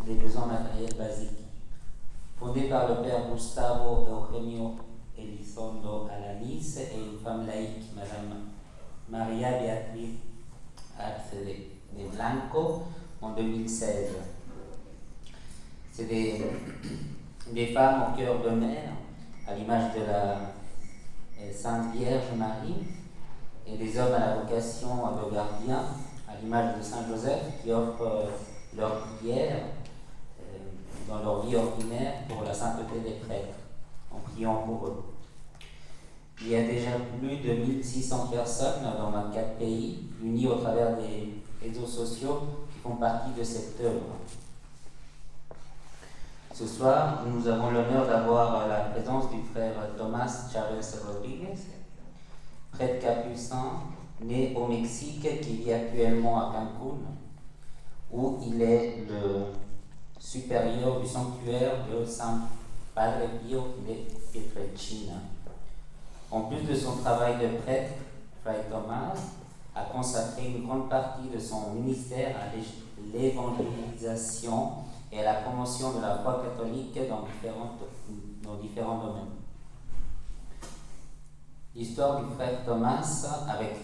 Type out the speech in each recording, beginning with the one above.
des besoins matériels basiques. Fondée par le père Gustavo Eugenio Elizondo Alanis et une femme laïque, Madame Maria Beatriz Arce de Blanco, en 2016. C'est des femmes au cœur de mer, à l'image de la Sainte Vierge Marie, et des hommes à la vocation de gardien, à l'image de Saint Joseph, qui offrent leur prière dans leur vie ordinaire pour la sainteté des prêtres, en priant pour eux. Il y a déjà plus de 1600 personnes dans 24 pays, unies au travers des réseaux sociaux qui font partie de cette œuvre. Ce soir, nous avons l'honneur d'avoir la présence du frère Tomás Chavez Rodríguez, prêtre capucin, né au Mexique, qui vit actuellement à Cancún, où il est le supérieur du sanctuaire de San Padre Pio de Pietrelcina. En plus de son travail de prêtre, Fray Tomás a consacré une grande partie de son ministère à l'évangélisation et à la promotion de la foi catholique dans différents domaines. L'histoire du frère Tomás avec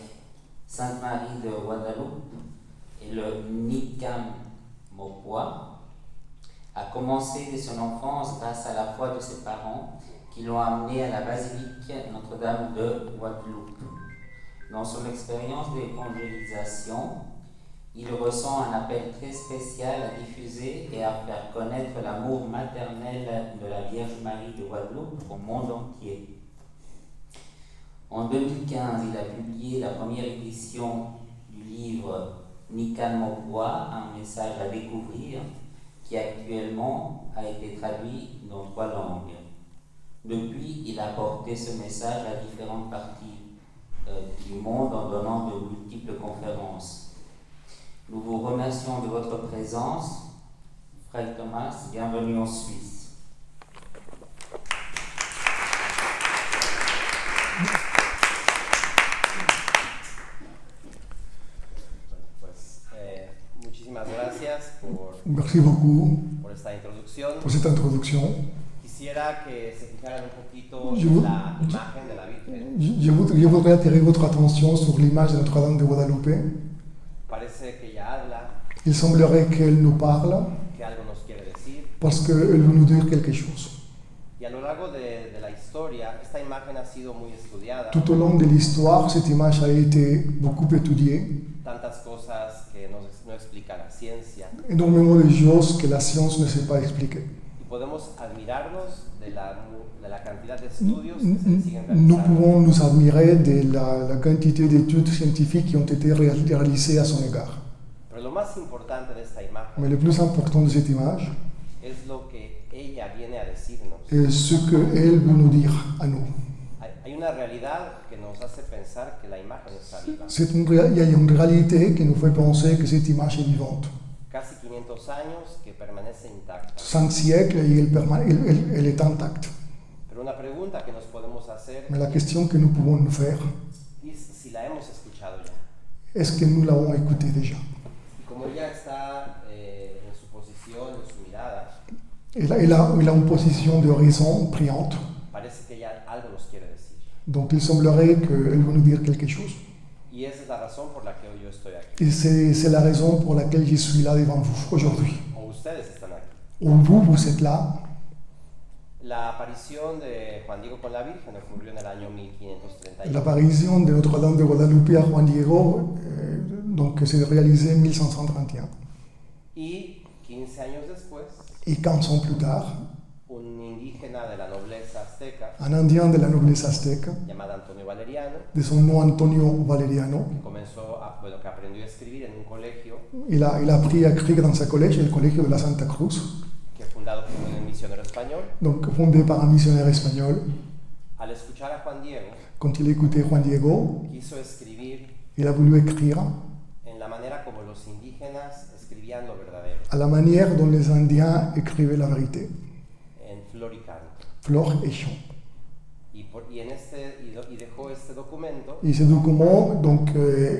Sainte Marie de Guadalupe et le Nicam Mopua a commencé dès son enfance grâce à la foi de ses parents qui l'ont amené à la basilique Notre-Dame de Guadeloupe. Dans son expérience d'évangélisation, il ressent un appel très spécial à diffuser et à faire connaître l'amour maternel de la Vierge Marie de Guadeloupe au monde entier. En 2015, il a publié la première édition du livre Nican Mopua, un message à découvrir, qui actuellement a été traduit dans 3 langues. Depuis, il a porté ce message à différentes parties du monde en donnant de multiples conférences. Nous vous remercions de votre présence. Frère Tomás, bienvenue en Suisse. Muchísimas gracias Merci beaucoup por esta introducción. pour cette introduction. Quisiera que se fijaran un poquito Je en la imagen de la Virgen. Je voudrais attirer votre attention sur l'image de Notre-Dame de Guadalupe. Parece que ella habla, Il semblerait qu'elle nous parle que algo nos quiere decir. parce qu'elle veut nous dire quelque chose. Y a lo largo de la historia, esta imagen ha sido muy estudiada. Tout au long de l'histoire, cette image a été beaucoup étudiée. Tantas cosas que no explica la ciencia. Énormément de choses que la science ne sait pas expliquer. Y podemos admirarnos de la cantidad de estudios que se siguen Nous realizando. pouvons nous admirer de la quantité d'études scientifiques qui ont été réalisées à son égard. Pero lo más importante de esta imagen Mais le plus important de cette image es lo que ella viene a decirnos. est ce qu'elle veut nous dire à nous. Hay una realidad que nos hace pensar que la imagen está viva. Il y a une réalité qui nous fait penser que cette image est vivante. Casi 500 años que permanece intacta. 5 siècles et elle est intacte. Pero una pregunta que nos podemos hacer Mais la question que nous pouvons nous faire, es si la hemos escuchado ya. est-ce que nous l'avons écoutée déjà? Y como ella está en su posición, en su mirada, Elle a une position de raison priante. parece que ella algo nos quiere decir. Donc il semblerait qu'elle veut nous dire quelque chose. Y esa es la razón por la que hoy yo estoy aquí. Et c'est la raison pour laquelle je suis là devant vous aujourd'hui. O ustedes están aquí. Ou vous êtes là. La aparición de Juan Diego con la Virgen ocurrió en el año 1531. L'apparition de Notre-Dame de Guadalupe à Juan Diego donc s'est réalisée en 1531. Y 15 años después, Et 15 ans plus tard, un indígena de la nobleza azteca, un Indien de la noblesse aztèque, llamado Antonio Valeriano, de son nom Antonio Valeriano, que aprendió a escribir en un colegio il a appris à écrire dans sa collège, le Colegio de la Santa Cruz, que fundado por un misionero español. donc fondé par un missionnaire espagnol. Al escuchar a Juan Diego, Quand il écoutait Juan Diego, quiso escribir il a voulu écrire en la manera como los indígenas escribían lo verdadero, à la manière dont les Indiens écrivaient la vérité, en flor y canto. flore et chant. Y dejó este documento, Et ce document, donc,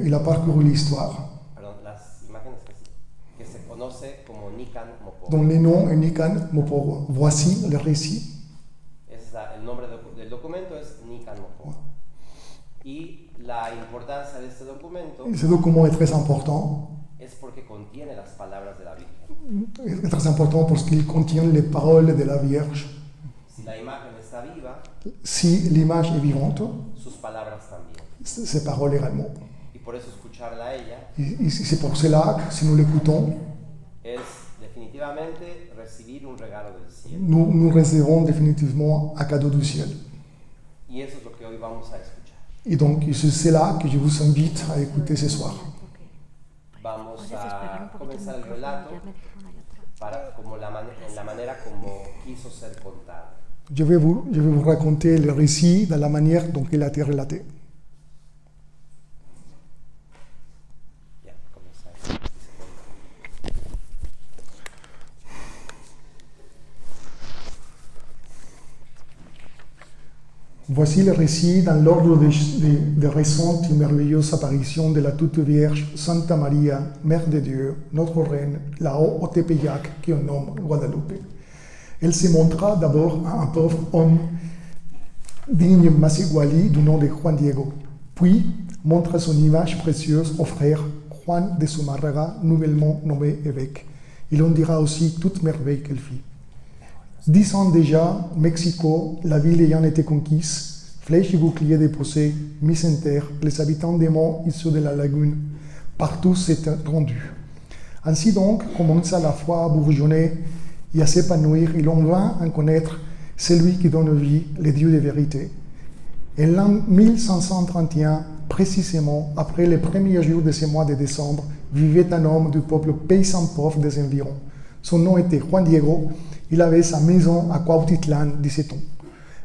il a parcouru l'histoire. perdón, las imágenes que se conoce como Nican Mopor. dont les noms est Nican Mopor. Voici le récit. El nombre del documento es Nican Mopor. Y la importancia de este documento Ce document est très important. es porque contiene las palabras de la Virgen. C'est très important parce qu'il contient les paroles de la Vierge. Si la imagen está viva, Si l'image est vivante, sus palabras también. ses paroles également. Y por eso escucharla a ella Et c'est pour cela que si nous l'écoutons, es definitivamente recibir un regalo del cielo. nous recevons définitivement un cadeau du ciel. Y eso es lo que hoy vamos a escuchar. Et donc c'est là que je vous invite à écouter ce soir. Vamos a comenzar el relato como en la manera como quiso ser contado. Je vais vous raconter le récit de la manière dont il a été relaté. Ya, comenzamos. Voici le récit dans l'ordre des récentes et merveilleuses apparitions de la Toute Vierge Santa Maria, Mère de Dieu, notre Reine, là-haut au Tepeyac, qui on nomme Guadalupe. Elle se montra d'abord à un pauvre homme digne Masiguali du nom de Juan Diego, puis montra son image précieuse au frère Juan de Zumarraga, nouvellement nommé évêque. Il en dira aussi toute merveille qu'elle fit. 10 ans déjà, Mexico, la ville ayant été conquise, flèches et boucliers déposés, mis en terre, les habitants des monts issus de la lagune, partout s'étaient rendus. Ainsi donc commença la foi à bourgeonner et à s'épanouir, et l'on vint en connaître celui qui donne vie, le Dieu de vérité. Et l'an 1531, précisément après les premiers jours de ce mois de décembre, vivait un homme du peuple paysan pauvre des environs. Son nom était Juan Diego. Il avait sa maison à Cuautitlán, disait-on.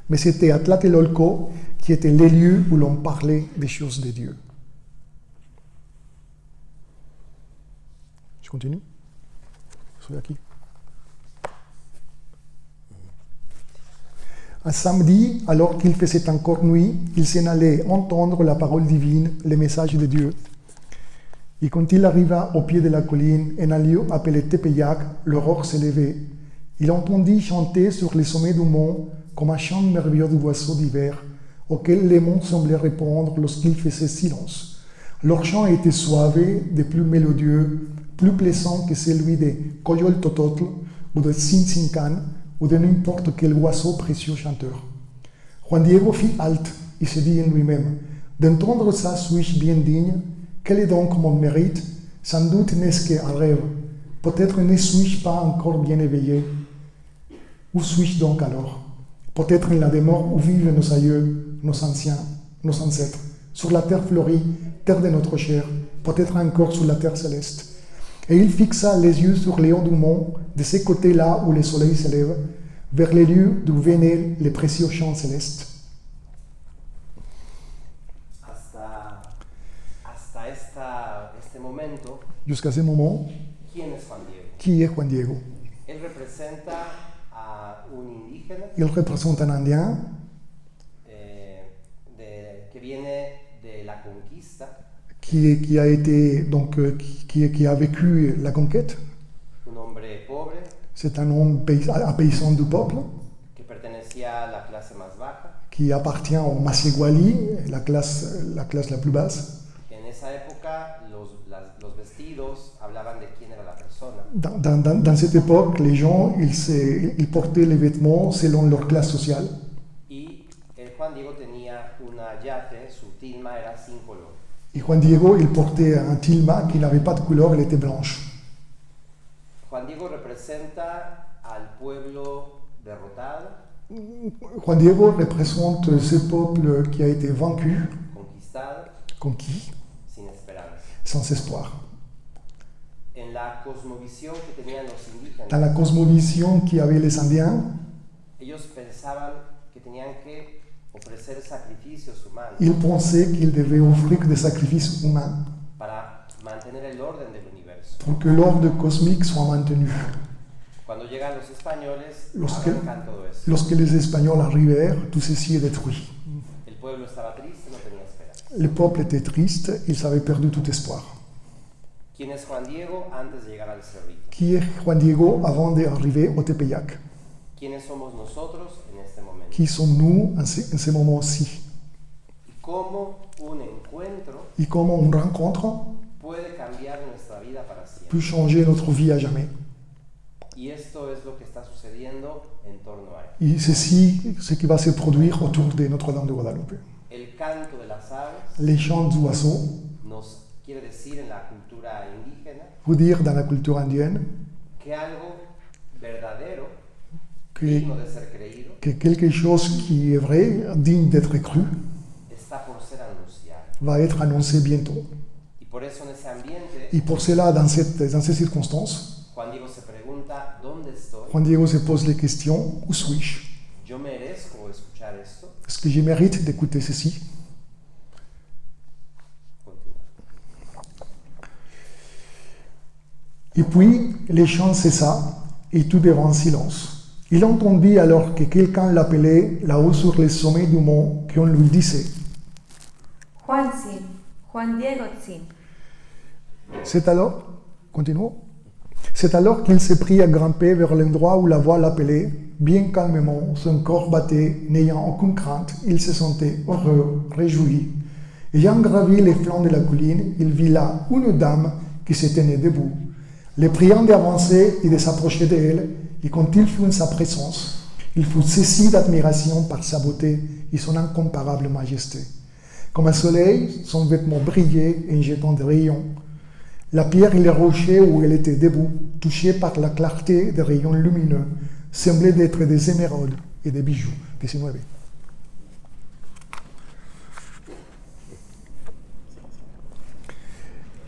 Mais c'était à Tlatelolco qui était le lieu où l'on parlait des choses de Dieu. Je continue? Je suis aquí. Un samedi, alors qu'il faisait encore nuit, il s'en allait entendre la parole divine, le message de Dieu. Et quand il arriva au pied de la colline, en un lieu appelé Tepeyac, l'aurore s'élevait. Il entendit chanter sur les sommets du mont comme un chant merveilleux d'oiseaux d'hiver, auquel les monts semblaient répondre lorsqu'il faisait silence. Leur chant était suave, de plus mélodieux, plus plaisant que celui de Coyol Tototl ou de Tzintzintlan ou de n'importe quel oiseau précieux chanteur. Juan Diego fit halte et se dit en lui-même: d'entendre ça, suis-je bien digne? Quel est donc mon mérite? Sans doute n'est-ce qu'un rêve. Peut-être ne suis-je pas encore bien éveillé. Où suis-je donc alors? Peut-être en la demeure où vivent nos aïeux, nos anciens, nos ancêtres, sur la terre fleurie, terre de notre chair, peut-être encore sur la terre céleste. Et il fixa les yeux sur les hauts du mont, de ces côtés-là où le soleil s'élève, vers les lieux d'où venaient les précieux chants célestes. Hasta este momento, Jusqu'à ce moment, ¿quién es Juan Diego? qui est Juan Diego? Él representa a un indígena Il représente un Indien que viene de la conquista, qui a vécu la conquête. un hombre pobre C'est un homme un paysan du peuple que pertenecía a la clase más baja. qui appartient au Masiguali, la classe la plus basse. En esa época los vestidos hablaban de quién era la persona. Dans cette époque, les gens ils portaient les vêtements selon leur classe sociale. Y Juan Diego tenía una yate, su tilma era sin color. Et Juan Diego, il portait un tilma qui n'avait pas de couleur, elle était blanche. Juan Diego representa al pueblo derrotado, Juan Diego représente ce peuple qui a été vaincu, conquistado, conquis, sin esperanza. sans espoir. En la cosmovisión que tenían los indígenas, Dans la cosmovision qu'avaient les Indiens, ellos pensaban que tenían que ofrecer sacrificios humanos ils pensaient qu'ils devaient offrir des sacrifices humains para mantener el orden del universo. pour que l'ordre cosmique soit maintenu. Cuando llegan los españoles, Lorsque, arrancan todo eso. lorsque les Espagnols arrivèrent, tout ceci est détruit. El pueblo estaba triste, no tenía esperanza. Le peuple était triste, ils avaient perdu tout espoir. ¿Quién es Juan Diego antes de llegar al Cerrito? Qui est Juan Diego avant d'arriver au Tepeyac? ¿Quiénes somos nosotros en este momento? Qui sommes-nous en ce moment-ci? ¿Y cómo un encuentro Et comment une rencontre puede cambiar nuestra vida para siempre? peut changer notre vie à jamais? Y esto es lo que está sucediendo en torno a él. Et ceci, ce qui va se produire autour de Notre-Dame de Guadalupe. El canto de las aves Les chants d'oiseaux, nos quiere decir en la cultura indígena vous dire dans la culture indienne que algo verdadero, que, digno de ser creído, que quelque chose qui est vrai, digne d'être cru, está por ser anunciado. va être annoncé bientôt. Y por eso en ese ambiente, Et pour cela, dans ces circonstances, Juan Diego se pregunta, ¿dónde estoy? Juan Diego se pose les questions, où suis-je? ¿Yo merezco escuchar esto? Est-ce que je mérite d'écouter ceci? Continúa. Et puis, les chants cessa, et tout devint silence. Il entendit alors que quelqu'un l'appelait là-haut sur les sommets du mont, qu'on lui disait. Juan Diego Tsin. C'est alors, continuons. C'est alors qu'il s'est pris à grimper vers l'endroit où la voix l'appelait. Bien calmement, son corps battait, n'ayant aucune crainte, il se sentait heureux, réjoui. Ayant gravi les flancs de la colline, il vit là une dame qui se tenait debout. Les priant d'avancer et de s'approcher d'elle, et quand il fut en sa présence, il fut saisi d'admiration par sa beauté et son incomparable majesté. Comme un soleil, son vêtement brillait en jetant des rayons. La pierre et les rochers où elle était debout, touchés par la clarté des rayons lumineux, semblaient d'être des émeraudes et des bijoux. Que se mueve.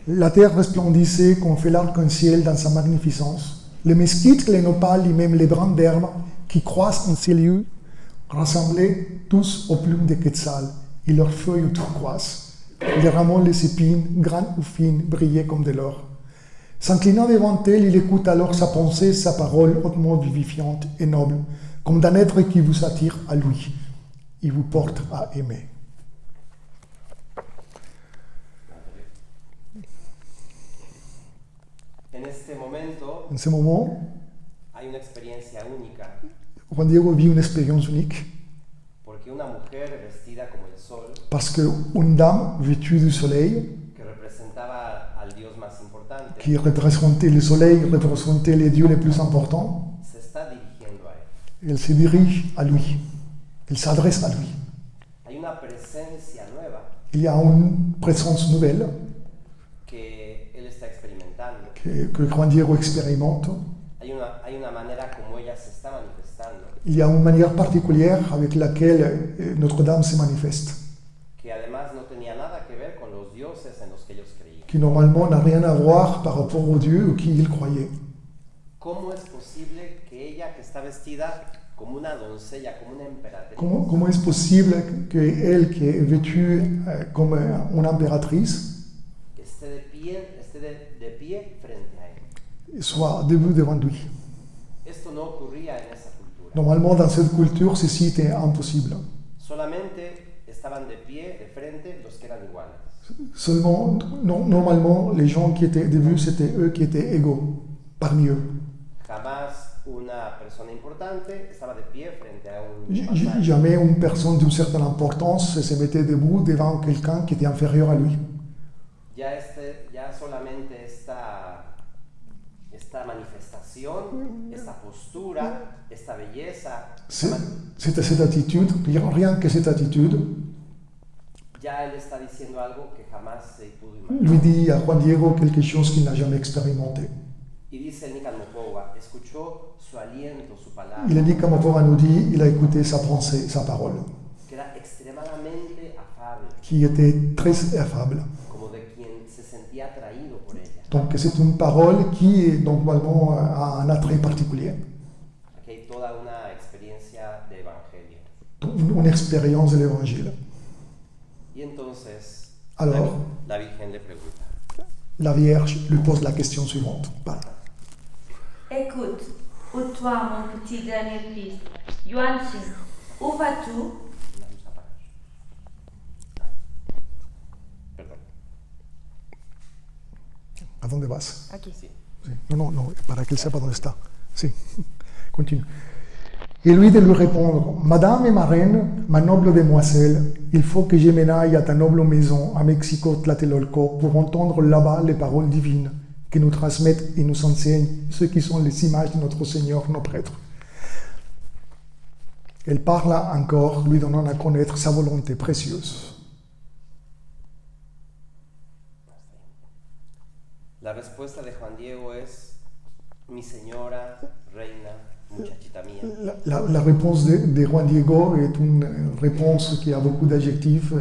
La terre resplendissait comme fait l'arc-en-ciel dans sa magnificence. Les mesquites, les nopals et même les brins d'herbe qui croissent en ces lieux ressemblaient tous aux plumes de Quetzal et leurs feuilles turquoises. Les rameaux, les épines, grandes ou fines, brillaient comme de l'or. S'inclinant devant elle, il écoute alors sa pensée, sa parole hautement vivifiante et noble, comme d'un être qui vous attire à lui et vous porte à aimer. En ce moment, hay una experiencia única, Juan Diego vit une expérience unique porque una mujer vestida como el sol, parce qu'une dame vêtue du soleil, que representaba al Dios más importante, qui représentait le soleil, représentait les dieux les plus importants, se está dirigiendo a él. elle se dirige à lui, elle s'adresse à lui. Hay una presencia nueva Il y a une présence nouvelle que él está experimentando. que Juan Diego expérimente. Hay una manera como ella se está manifestando, Il y a une manière particulière avec laquelle Notre-Dame se manifeste, que además no tenía nada que ver con los dioses en los que ellos creían. qui normalement n'a rien à voir par rapport aux dieux qui ils croyaient. ¿Cómo es posible que ella, que está vestida como una doncella, como una emperatriz, Comment est-ce possible qu'elle, qui est vêtue comme une impératrice, esté de pie frente a él? soit debout devant lui? Esto no ocurría en esa cultura. Normalement, dans cette culture, ceci était impossible. Solamente estaban de pie, de frente, los que eran iguales. Seulement, normalement, les gens qui étaient debout, c'était eux qui étaient égaux, parmi eux. Jamás una persona importante estaba de pie frente a un vasallo. Jamais une personne d'une certaine importance se mettait debout devant quelqu'un qui était inférieur à lui. Ya solamente esta manifestación, esta postura, esta belleza, C'était cette attitude, rien que cette attitude, ya él está diciendo algo que jamás se pudo imaginar. lui dit à Juan Diego quelque chose qu'il n'a jamais expérimenté. Y dice el Nican Mopowa, escuchó su aliento, su palabra, Il a dit, comme Pora nous dit, il a écouté sa pensée, sa parole, que era extremadamente afable, qui était très affable. como de quien se sentía atraído por ella. Donc c'est une parole qui, normalement, a un attrait particulier. Aquí hay toda una experiencia de evangelio. Donc, une expérience de l'évangile. Y entonces, Alors, la Virgen le pregunta, la Vierge lui pose la question suivante. Voilà. Écoute, ou toi, mon petit dernier fils, Yuanqing, où vas-tu? la luz apaga. Perdón. ¿A dónde vas? Aquí. Sí. Sí. No, para qu'elle sepa dónde está. Sí, continue. Et lui de lui répondre, Madame et ma reine, ma noble demoiselle, il faut que je m'en aille à ta noble maison à Mexico Tlatelolco pour entendre là-bas les paroles divines que nous transmettent et nous enseignent ceux qui sont les images de notre Seigneur, nos prêtres. Elle parla encore, lui donnant à connaître sa volonté précieuse. La respuesta de Juan Diego es, mi señora, reina, muchachita mía. La réponse de Juan Diego est une réponse qui a beaucoup d'adjectifs,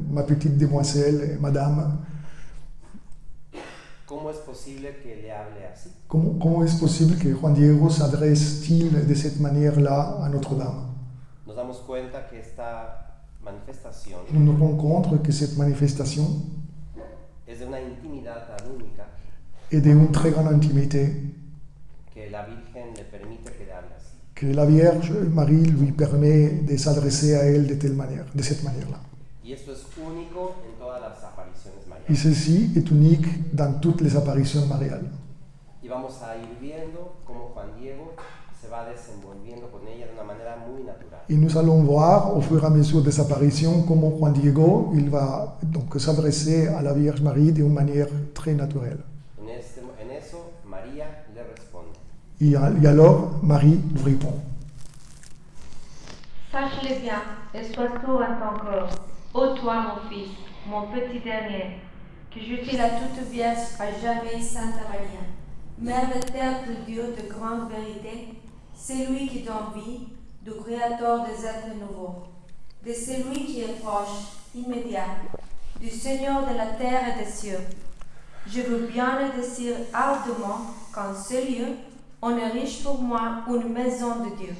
ma petite demoiselle, madame. ¿Cómo es posible que le hable así? Comment est-ce possible que Juan Diego s'adresse-t-il de cette manière-là à Notre-Dame? Nos damos cuenta que esta manifestación Nous nous rendons compte que cette manifestation es de una intimidad tan única est d'une très grande intimité, que la Virgen le permite que le hable así. que la Vierge Marie lui permet de s'adresser à elle de cette manière-là. Y esto es único en todas las apariciones Et marianas. ceci est unique dans toutes les apparitions mariales. Y vamos a ir viendo cómo Juan Diego se va desenvolviendo con ella de una manera muy natural. Et nous allons voir au fur et à mesure des apparitions comment Juan Diego il va donc s'adresser à la Vierge Marie d'une manière très naturelle. En eso, María le responde. Et alors Marie lui répond. Sache-le bien, et sois sûr en ton corps, ô toi mon fils, mon petit dernier, que je suis la toute vierge à jamais Sainte Maria, Mère de terre de Dieu de grande vérité, c'est lui qui donne vie, du Créateur des êtres nouveaux, de celui qui est proche, immédiat, du Seigneur de la terre et des cieux. Je veux bien le dire ardemment qu'en ce lieu, on érige pour moi une maison de Dieu,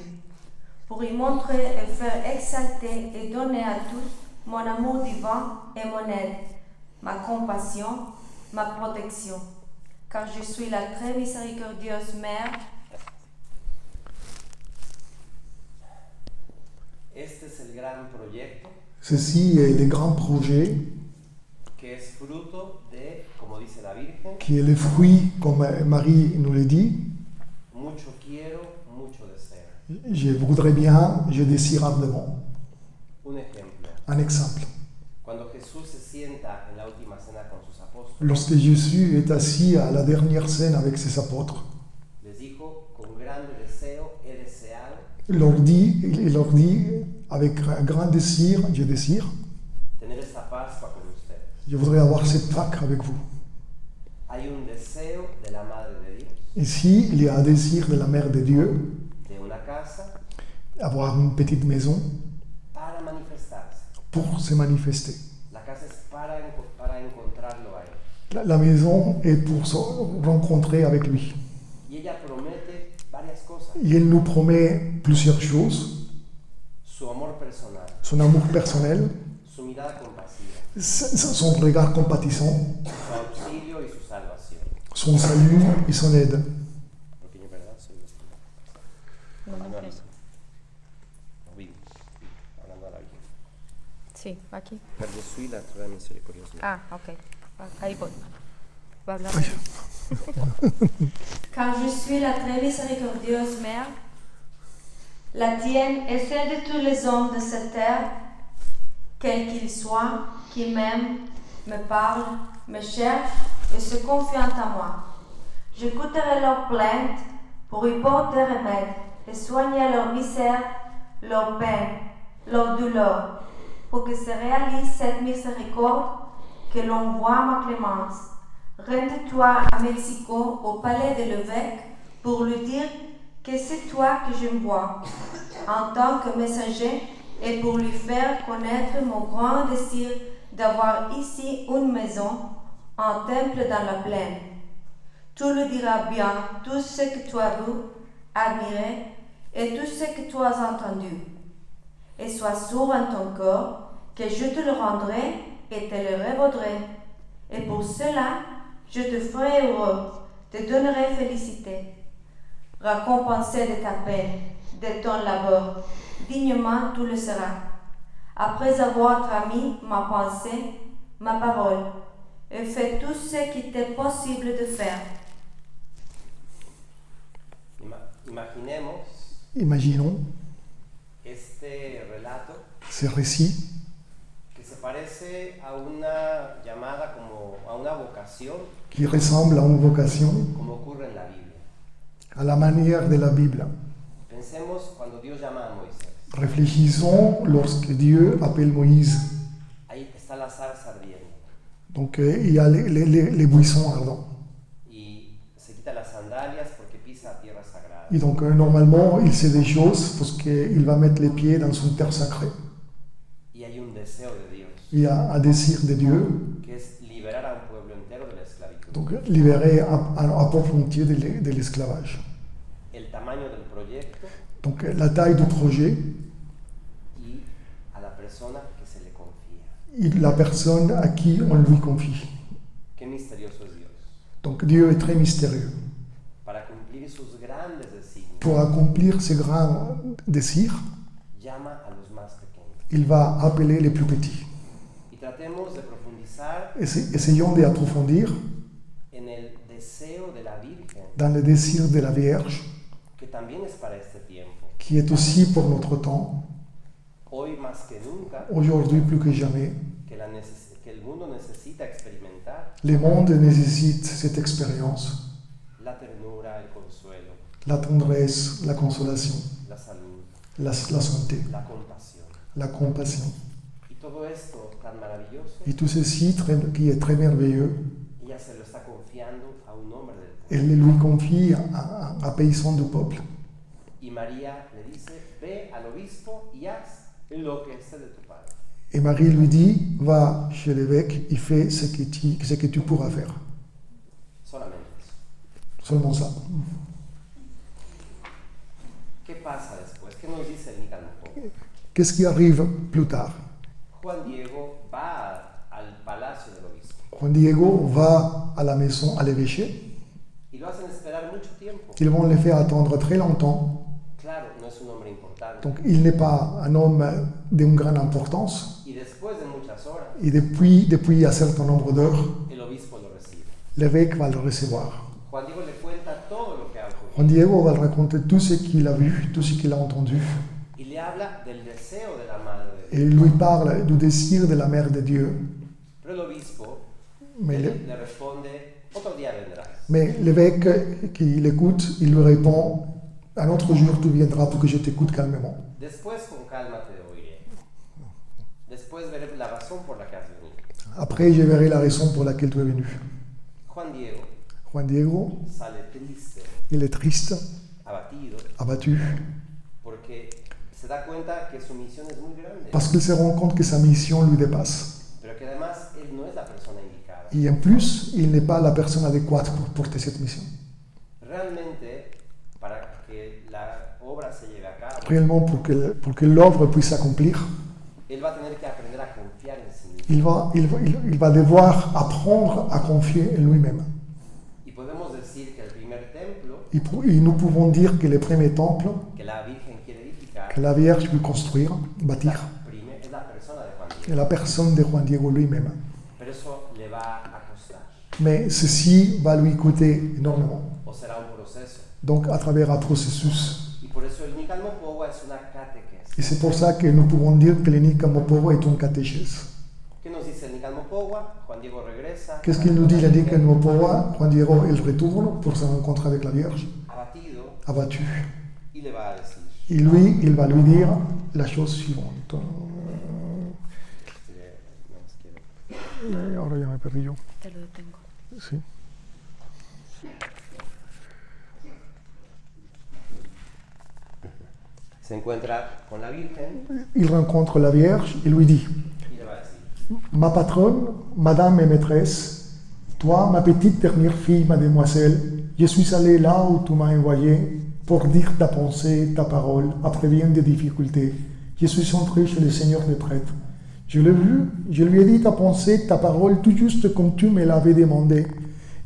pour y montrer et faire exalter et donner à tous mon amour divin et mon aide, ma compassion, ma protection, car je suis la très miséricordieuse Mère. Este es el gran proyecto Ceci est le grand projet que es fruto de, como dice la Virgen, qui est le fruit, comme Marie nous le dit, mucho quiero, mucho deseo. je voudrais bien, je désire ardemment. Un ejemplo, Un exemple. cuando Jesús se sienta en la última cena con sus apóstoles, Lorsque Jésus est assis à la dernière scène avec ses apôtres, les dijo, con grande deseo he deseado il leur dit avec un grand désir, je désire, tener esta Pascua con ustedes. je voudrais avoir cette Pâque avec vous. Hay un deseo de la Madre de Dios, Ici, il y a un désir de la Mère de Dieu, de una casa, avoir une petite maison para manifestarse. pour se manifester. La casa es para encontrarlo a Él. La maison est pour se rencontrer avec lui. Y ella promete varias cosas. Et il nous promet plusieurs choses, Su amor personal, son amour personnel, su mirada compasiva, son regard compatissant, su auxilio y su salvación. son salut et son aide. Pequeño, ¿verdad? Soy No me no, creo. oui, hablando a la Virgen. Sí, aquí. Per je suis la très misericordieuse. Ah, ok. Ahí voy. Va a hablar. Ay. Car je suis la très miséricordieuse Mère, la tienne et celle de tous les hommes de cette terre, quels qu'ils soient, qui m'aiment, me parlent, me cherchent et se confient à moi. J'écouterai leurs plaintes pour y porter remède et soigner leur misère, leur peine, leur douleur, pour que se réalise cette miséricorde, que l'on voit ma clémence. Rende-toi à Mexico, au palais de l'évêque, pour lui dire que c'est toi que je vois, en tant que messager, et pour lui faire connaître mon grand désir d'avoir ici une maison, un temple dans la plaine. Tu lui diras bien tout ce que tu as vu, admiré, et tout ce que tu as entendu. Et sois sûr en ton cœur que je te le rendrai et te le revaudrai. Et pour cela, je te ferai heureux, te donnerai félicité. Récompensé de ta peine, de ton labeur, dignement tu le seras. Après avoir trahi ma pensée, ma parole, et fais tout ce qui t'est possible de faire. Imaginons este relato ces récits que se parece a una llamada como a una vocación qui ressemblent à une vocation, como ocurre en la Biblia. à la manière de la Bible. Pensemos cuando Dios llama a Moisés. Réfléchissons lorsque Dieu appelle Moïse. Ahí está la zarza ardiendo Donc il y a les buissons ardents. y se quita las sandalias porque pisa tierra sagrada. Et donc normalement, il sait des choses parce qu'il va mettre les pieds dans une terre sacrée. Y hay un deseo de Dios Il y a un désir de Dieu, que es liberar a un pueblo entero de la esclavitud. donc libérer un peuple entier de l'esclavage. El tamaño del proyecto Donc la taille du projet, y a la persona que se le confía. la personne à qui on lui confie. Qué misterioso es Dios. Donc Dieu est très mystérieux. Para cumplir sus grandes designios, Pour accomplir ses grands désirs, llama a los más pequeños. il va appeler les plus petits. Y tratemos de profundizar Essayons d'approfondir en el deseo de la Virgen, dans le désir de la Vierge, que también es para este tiempo. qui est aussi pour notre temps, Hoy más que nunca, aujourd'hui plus que jamais. que el mundo necesita experimentar Le monde nécessite cette expérience, la ternura, el consuelo, la tendresse, la consolation, la salud, la santé, la compasión. la compassion. Y todo esto tan maravilloso, Et tout ceci qui est très merveilleux, ella se lo está confiando a un hombre del pueblo. elle lui confie à un paysan du peuple. Y María le dice, ve al obispo y haz lo que esté de tu padre. Et Marie lui dit, va chez l'évêque et fais ce que tu pourras faire. Solamente eso. Seulement ça. ¿Qué pasa después? ¿Qué nos dice el Nicalmo? Qu'est-ce qui arrive plus tard? Juan Diego va al palacio del obispo Juan Diego va à la maison à l'évêché. y lo hacen esperar mucho tiempo. Ils vont le faire attendre très longtemps. Claro, no es un hombre importante. Donc il n'est pas un homme d'une grande importance. Y después de muchas horas, Et depuis un certain nombre d'heures, el obispo lo recibe. l'évêque va le recevoir. Juan Diego le cuenta todo lo que ha ocurrido Juan Diego va le raconter tout ce qu'il a vu, tout ce qu'il a entendu. y le habla del deseo de la madre de Et Dios. il lui parle du désir de la mère de Dieu. Pero el obispo Mais le responde, otro día vendrás. l'évêque qui l'écoute, il lui répond, un autre jour tu viendras pour que je t'écoute calmement. Después con calma te oiré. Después veré la razón por la que has venido. Après, je verrai la raison pour laquelle tu es venu. Juan Diego Juan Diego, sale triste, il est triste, abatido, abattu, porque se da cuenta que su misión es muy grande, parce qu'il se rend compte que sa mission lui dépasse. pero que además él no es la persona indicada. Et en plus, il n'est pas la personne adéquate pour porter cette mission. Realmente, para que la obra se lleve a cabo, Réellement, pour que l'œuvre puisse s'accomplir, él va a tener que aprender a confiar en sí mismo. il va devoir apprendre à confier en lui-même. Y podemos decir que el primer templo Et nous pouvons dire que le premier temple que la Virgen quiere edificar que la Vierge veut construire, bâtir, es la persona de Juan est Diego. la personne de Juan Diego lui-même. Pero eso le va a costar, Mais ceci va lui coûter énormément. o será un proceso. Donc, à travers un processus. Y por eso el Nicalmo Pogua es una catequesis. Et c'est pour ça que nous pouvons dire que le Nicamo Pogua est une catéchèse. ¿Qué nos dice el Nicalmo Pogua? Juan Diego regresa. Qu'est-ce qu'il nous dit le Nicamo Pogua? Juan Diego, il retourne pour se rencontrer avec la Vierge, Abatido, abattu. y le va a decir. Et lui, il va lui dire la chose suivante. Ahora ya me perdí yo. Te lo detengo. Sí. Se encuentra con la Virgen Il rencontre la Vierge et lui dit y le va a decir: ma patronne, madame et maîtresse, toi, ma petite dernière fille, mademoiselle, je suis allé là où tu m'as envoyé pour dire ta pensée, ta parole, après bien des difficultés. Je suis entré chez le Seigneur des prêtres. Je l'ai vu, je lui ai dit ta pensée, ta parole, tout juste comme tu me l'avais demandé.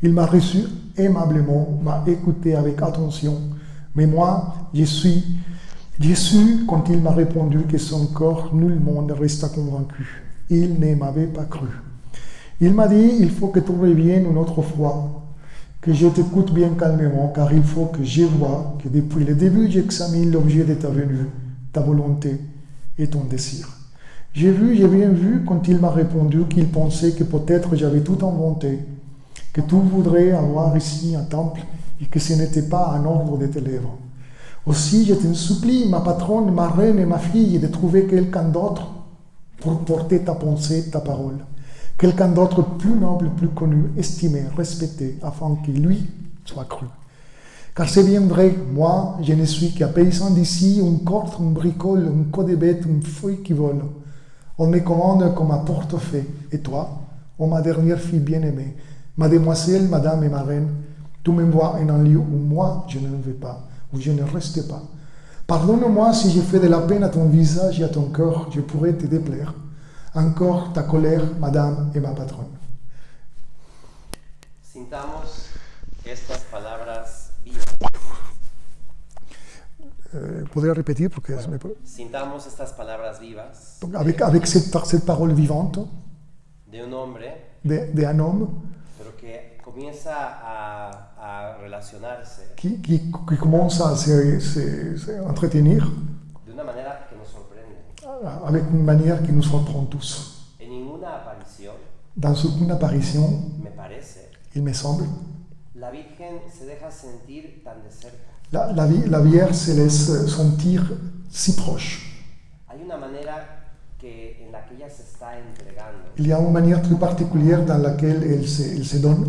Il m'a reçu aimablement, m'a écouté avec attention. Mais moi, j'ai su quand il m'a répondu que son corps nullement ne resta convaincu. Il ne m'avait pas cru. Il m'a dit, il faut que tu reviennes une autre fois, que je t'écoute bien calmement, car il faut que je vois que depuis le début, j'examine l'objet de ta venue, ta volonté et ton désir. J'ai bien vu quand il m'a répondu qu'il pensait que peut-être j'avais tout inventé, que tu voudrais avoir ici un temple et que ce n'était pas un ordre de tes lèvres. Aussi, je te supplie, ma patronne, ma reine et ma fille, de trouver quelqu'un d'autre pour porter ta pensée, ta parole. Quelqu'un d'autre plus noble, plus connu, estimé, respecté, afin qu'il lui soit cru. Car c'est bien vrai, moi, je ne suis qu'un paysan d'ici, un corps, une bricole, un coup de bête, une feuille qui vole. On me commande comme un portefeuille. Et toi, ô ma dernière fille bien-aimée, mademoiselle, madame et ma reine, tu m'envoies en un lieu où moi, je ne vais pas, où je ne reste pas. Pardonne-moi si je fais de la peine à ton visage et à ton cœur, je pourrais te déplaire. Encore ta colère, madame et ma patronne. Sintamos estas palabras vivas. Podría repetir porque Sintamos estas palabras vivas. Donc avec cette parole vivante de un hombre, d'un homme pero que comienza a relacionarse qui commence à s'entretenir de una manera que nos sorprende. avec une manière qui nous surprend tous. En ninguna aparición, Dans aucune apparition, me parece, il me semble, la Virgen se deja sentir tan de cerca. la Vierge se laisse sentir si proche. Hay una manera en la que ella se está entregando. Il y a une manière très particulière dans laquelle elle se donne.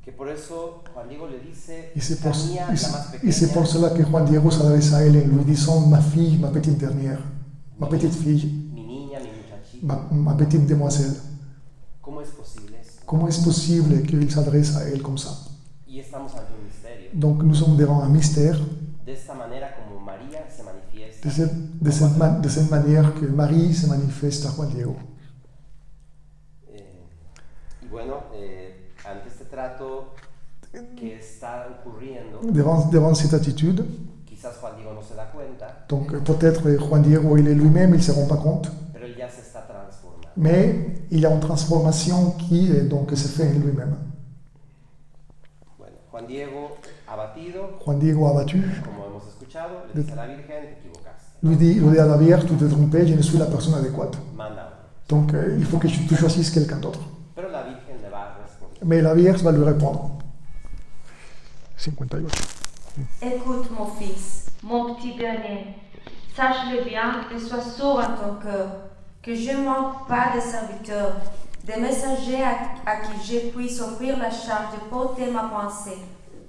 Que por eso Juan Diego le dice, Y c'est la mía, la más pequeña, pour cela que Juan Diego s'adresse à elle en lui disant ma fille, ma petite dernière, ma petite fille, mi niña, mi muchachita. ma petite demoiselle. ¿Cómo es posible esto? Comment est-ce possible qu'il s'adresse à elle comme ça? Y estamos ante un misterio. Donc nous sommes devant un mystère, De esta manera como María se manifiesta. de cette manière que Marie se manifeste à Juan Diego. Y bueno, ante este trato que está ocurriendo, Devant cette attitude, quizás Juan Diego no se da cuenta, donc peut-être Juan Diego il est lui-même, il ne se rend pas compte, pero él ya se está transformando. mais il y a une transformation qui donc, se fait en lui-même. Bueno, Juan Diego abatido, Juan Diego abattu, como hemos escuchado, le dice a la Virgen, te equivocaste, lui dit à la Vierge, tu t'es trompé, je ne suis la personne adéquate. manda a otro. Donc il faut que tu choisisses quelqu'un d'autre. Pero la Virgen le va a responder. Mais la Vierge va lui répondre. 58. Écoute mon fils, mon petit dernier, sache-le bien et sois sourd en ton cœur, que je ne manque pas de serviteurs, de messagers à qui je puisse offrir la charge de porter ma pensée,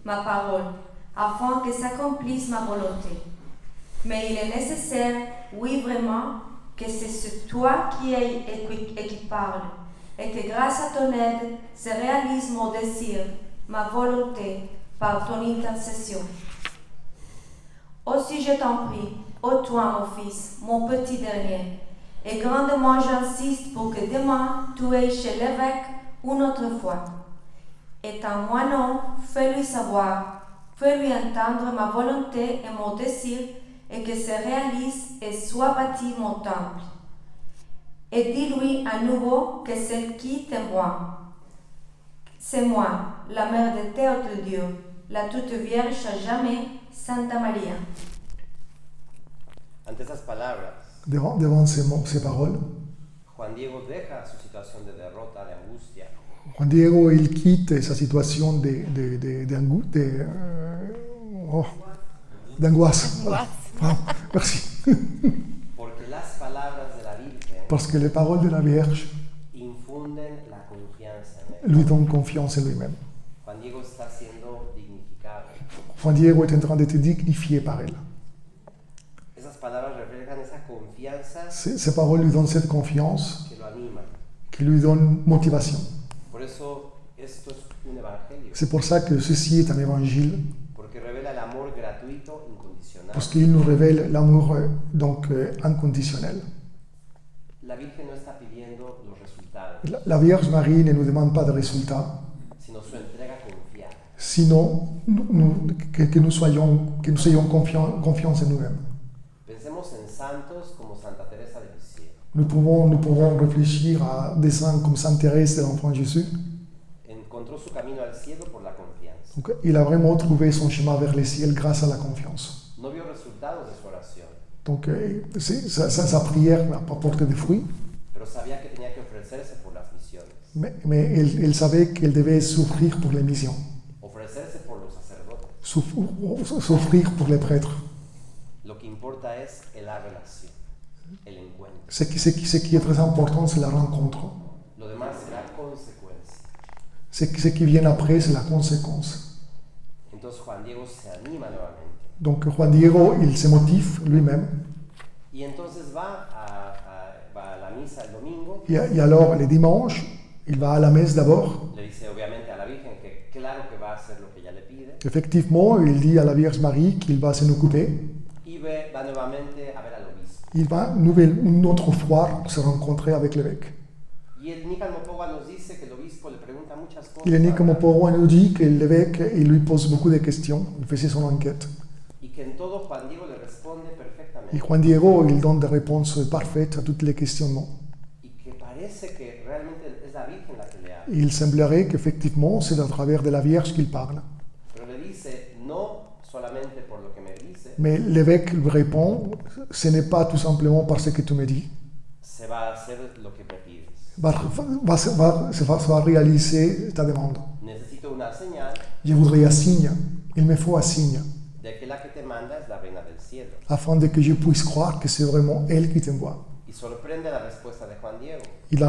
ma parole, afin que s'accomplisse ma volonté. Mais il est nécessaire, oui vraiment, que c'est toi qui es et qui parle, et que grâce à ton aide se réalise mon désir, ma volonté, par ton intercession. Aussi je t'en prie, ô toi mon fils, mon petit dernier, et grandement j'insiste pour que demain tu ailles chez l'évêque une autre fois. Et en moineau, fais-lui savoir, fais-lui entendre ma volonté et mon désir, et que se réalise et soit bâti mon temple. Et dis-lui à nouveau que c'est qui t'envoie. C'est moi, la mère de Théote Dieu, la toute vierge à jamais, Santa Maria. Ante esas palabras, Devant ces paroles, Juan Diego deja su situación de derrota, de angustia, Juan Diego il quitte sa situation d'angoisse. Voilà. Ah, merci. porque las palabras de la Virgen Parce que les paroles de la Vierge infunden la confianza en él. lui donnent confiance en lui-même. Juan Diego está siendo dignificado. Juan Diego est en train d'être dignifié par elle. Esas palabras reflejan esa confianza Ces paroles lui donnent cette confiance que lo anima. qui lui donne motivation. Por eso esto es un evangelio, C'est pour ça que ceci est un évangile, porque revela el amor gratuito, incondicional. parce qu'il nous révèle l'amour inconditionnel. La Virgen no está pidiendo los resultados, La Vierge Marie ne nous demande pas de résultats, sino su entrega confiada. sinon que nous ayons confiance en nous-mêmes. Pensemos en santos como Santa Teresa de Lisieux. Nous pouvons réfléchir à des saints comme Sainte Thérèse de l'Enfant Jésus. Encontró su camino al cielo por la confianza. Donc, il a vraiment trouvé son chemin vers le ciel grâce à la confiance. No vio resultados de su oración, Donc, sa prière n'a pas porté de fruits, pero sabía que tenía que ofrecerse por las misiones, mais elle savait qu'elle devait souffrir pour les missions, ofrecerse por los sacerdotes. souffrir pour les prêtres. Lo que importa es la relación, el encuentro. Ce qui est très important, c'est la rencontre. Lo demás será consecuencia. Ce qui vient après, c'est la conséquence. Entonces Juan Diego se anima nuevamente. Donc Juan Diego, il se motive lui-même. Y entonces va a la misa el domingo. Et alors, les dimanches, il va à la messe d'abord. Le dice obviamente a la Virgen que claro que va a hacer lo que ella le pide. Effectivement, il dit à la Vierge Marie qu'il va s'en occuper. Y va nuevamente a ver al obispo. Il va une autre fois se rencontrer avec l'évêque. Y el Nicamo Pogua nos dice que el obispo le pregunta muchas cosas. Et le Nicamo Pogua nous dit que l'évêque, il lui pose beaucoup de questions, il faisait son enquête. Y que en todo Juan Diego le responde perfectamente. Et Juan Diego, il donne des réponses parfaites à tous les questionnements. Y que parece que realmente es la Virgen la que le habla. Il semblerait qu'effectivement, c'est à travers de la Vierge qu'il parle. Pero le dice, no solamente por lo que me dice, Mais l'évêque lui répond, ce n'est pas tout simplement parce que tu me dis. se va a hacer lo que me pides. Va réaliser ta demande. Necesito una señal Je voudrais un signe. Il me faut un signe. de que la que te manda es la reina del cielo. Afin de que je puisse croire que c'est vraiment elle qui t'envoie. Y sorprende la respuesta de Juan Diego,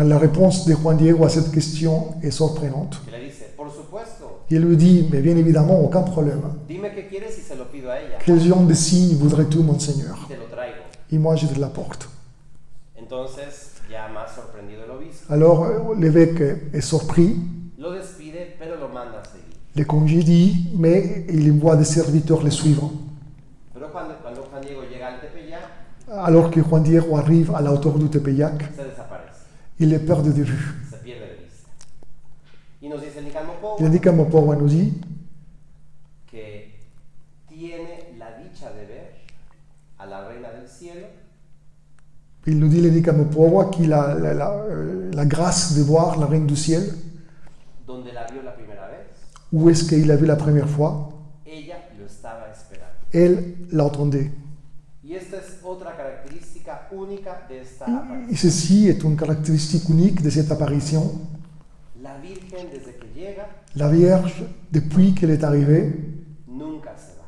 La réponse de Juan Diego à cette question est surprenante. que le dice, por supuesto, Il lui dit, mais bien évidemment, aucun problème. dime qué quieres y se lo pido a ella. Quel genre de signe voudrais-tu, mon Seigneur? Y te lo traigo. Et moi, je te l'apporte. Entonces, ya más sorprendido el obispo, Alors, l'évêque est surpris. lo despide, pero lo manda a seguir. Le congédie, mais il envoie des serviteurs les suivre. Pero cuando Juan Diego llega al Tepeyac, Alors que Juan Diego arrive à la hauteur du Tepeyac, se desaparece, il est perd de vue. se pierde de vista. Y nos dice el Nicamo Le Pogua Nicamo Pogua nous dit que tiene la dicha de ver a la reina del cielo il nous dit le Nicamo Pogua qu'il a la grâce de voir la Reine du Ciel. donde la vio la primera vez. Où est-ce qu'il l'a vu la première fois? Ella lo estaba esperando. Elle l'attendait. Y esta es otra característica única de esta Et aparición. ceci est une caractéristique unique de cette apparition. La Virgen, desde que llega, La Vierge, depuis qu'elle est arrivée, nunca se va.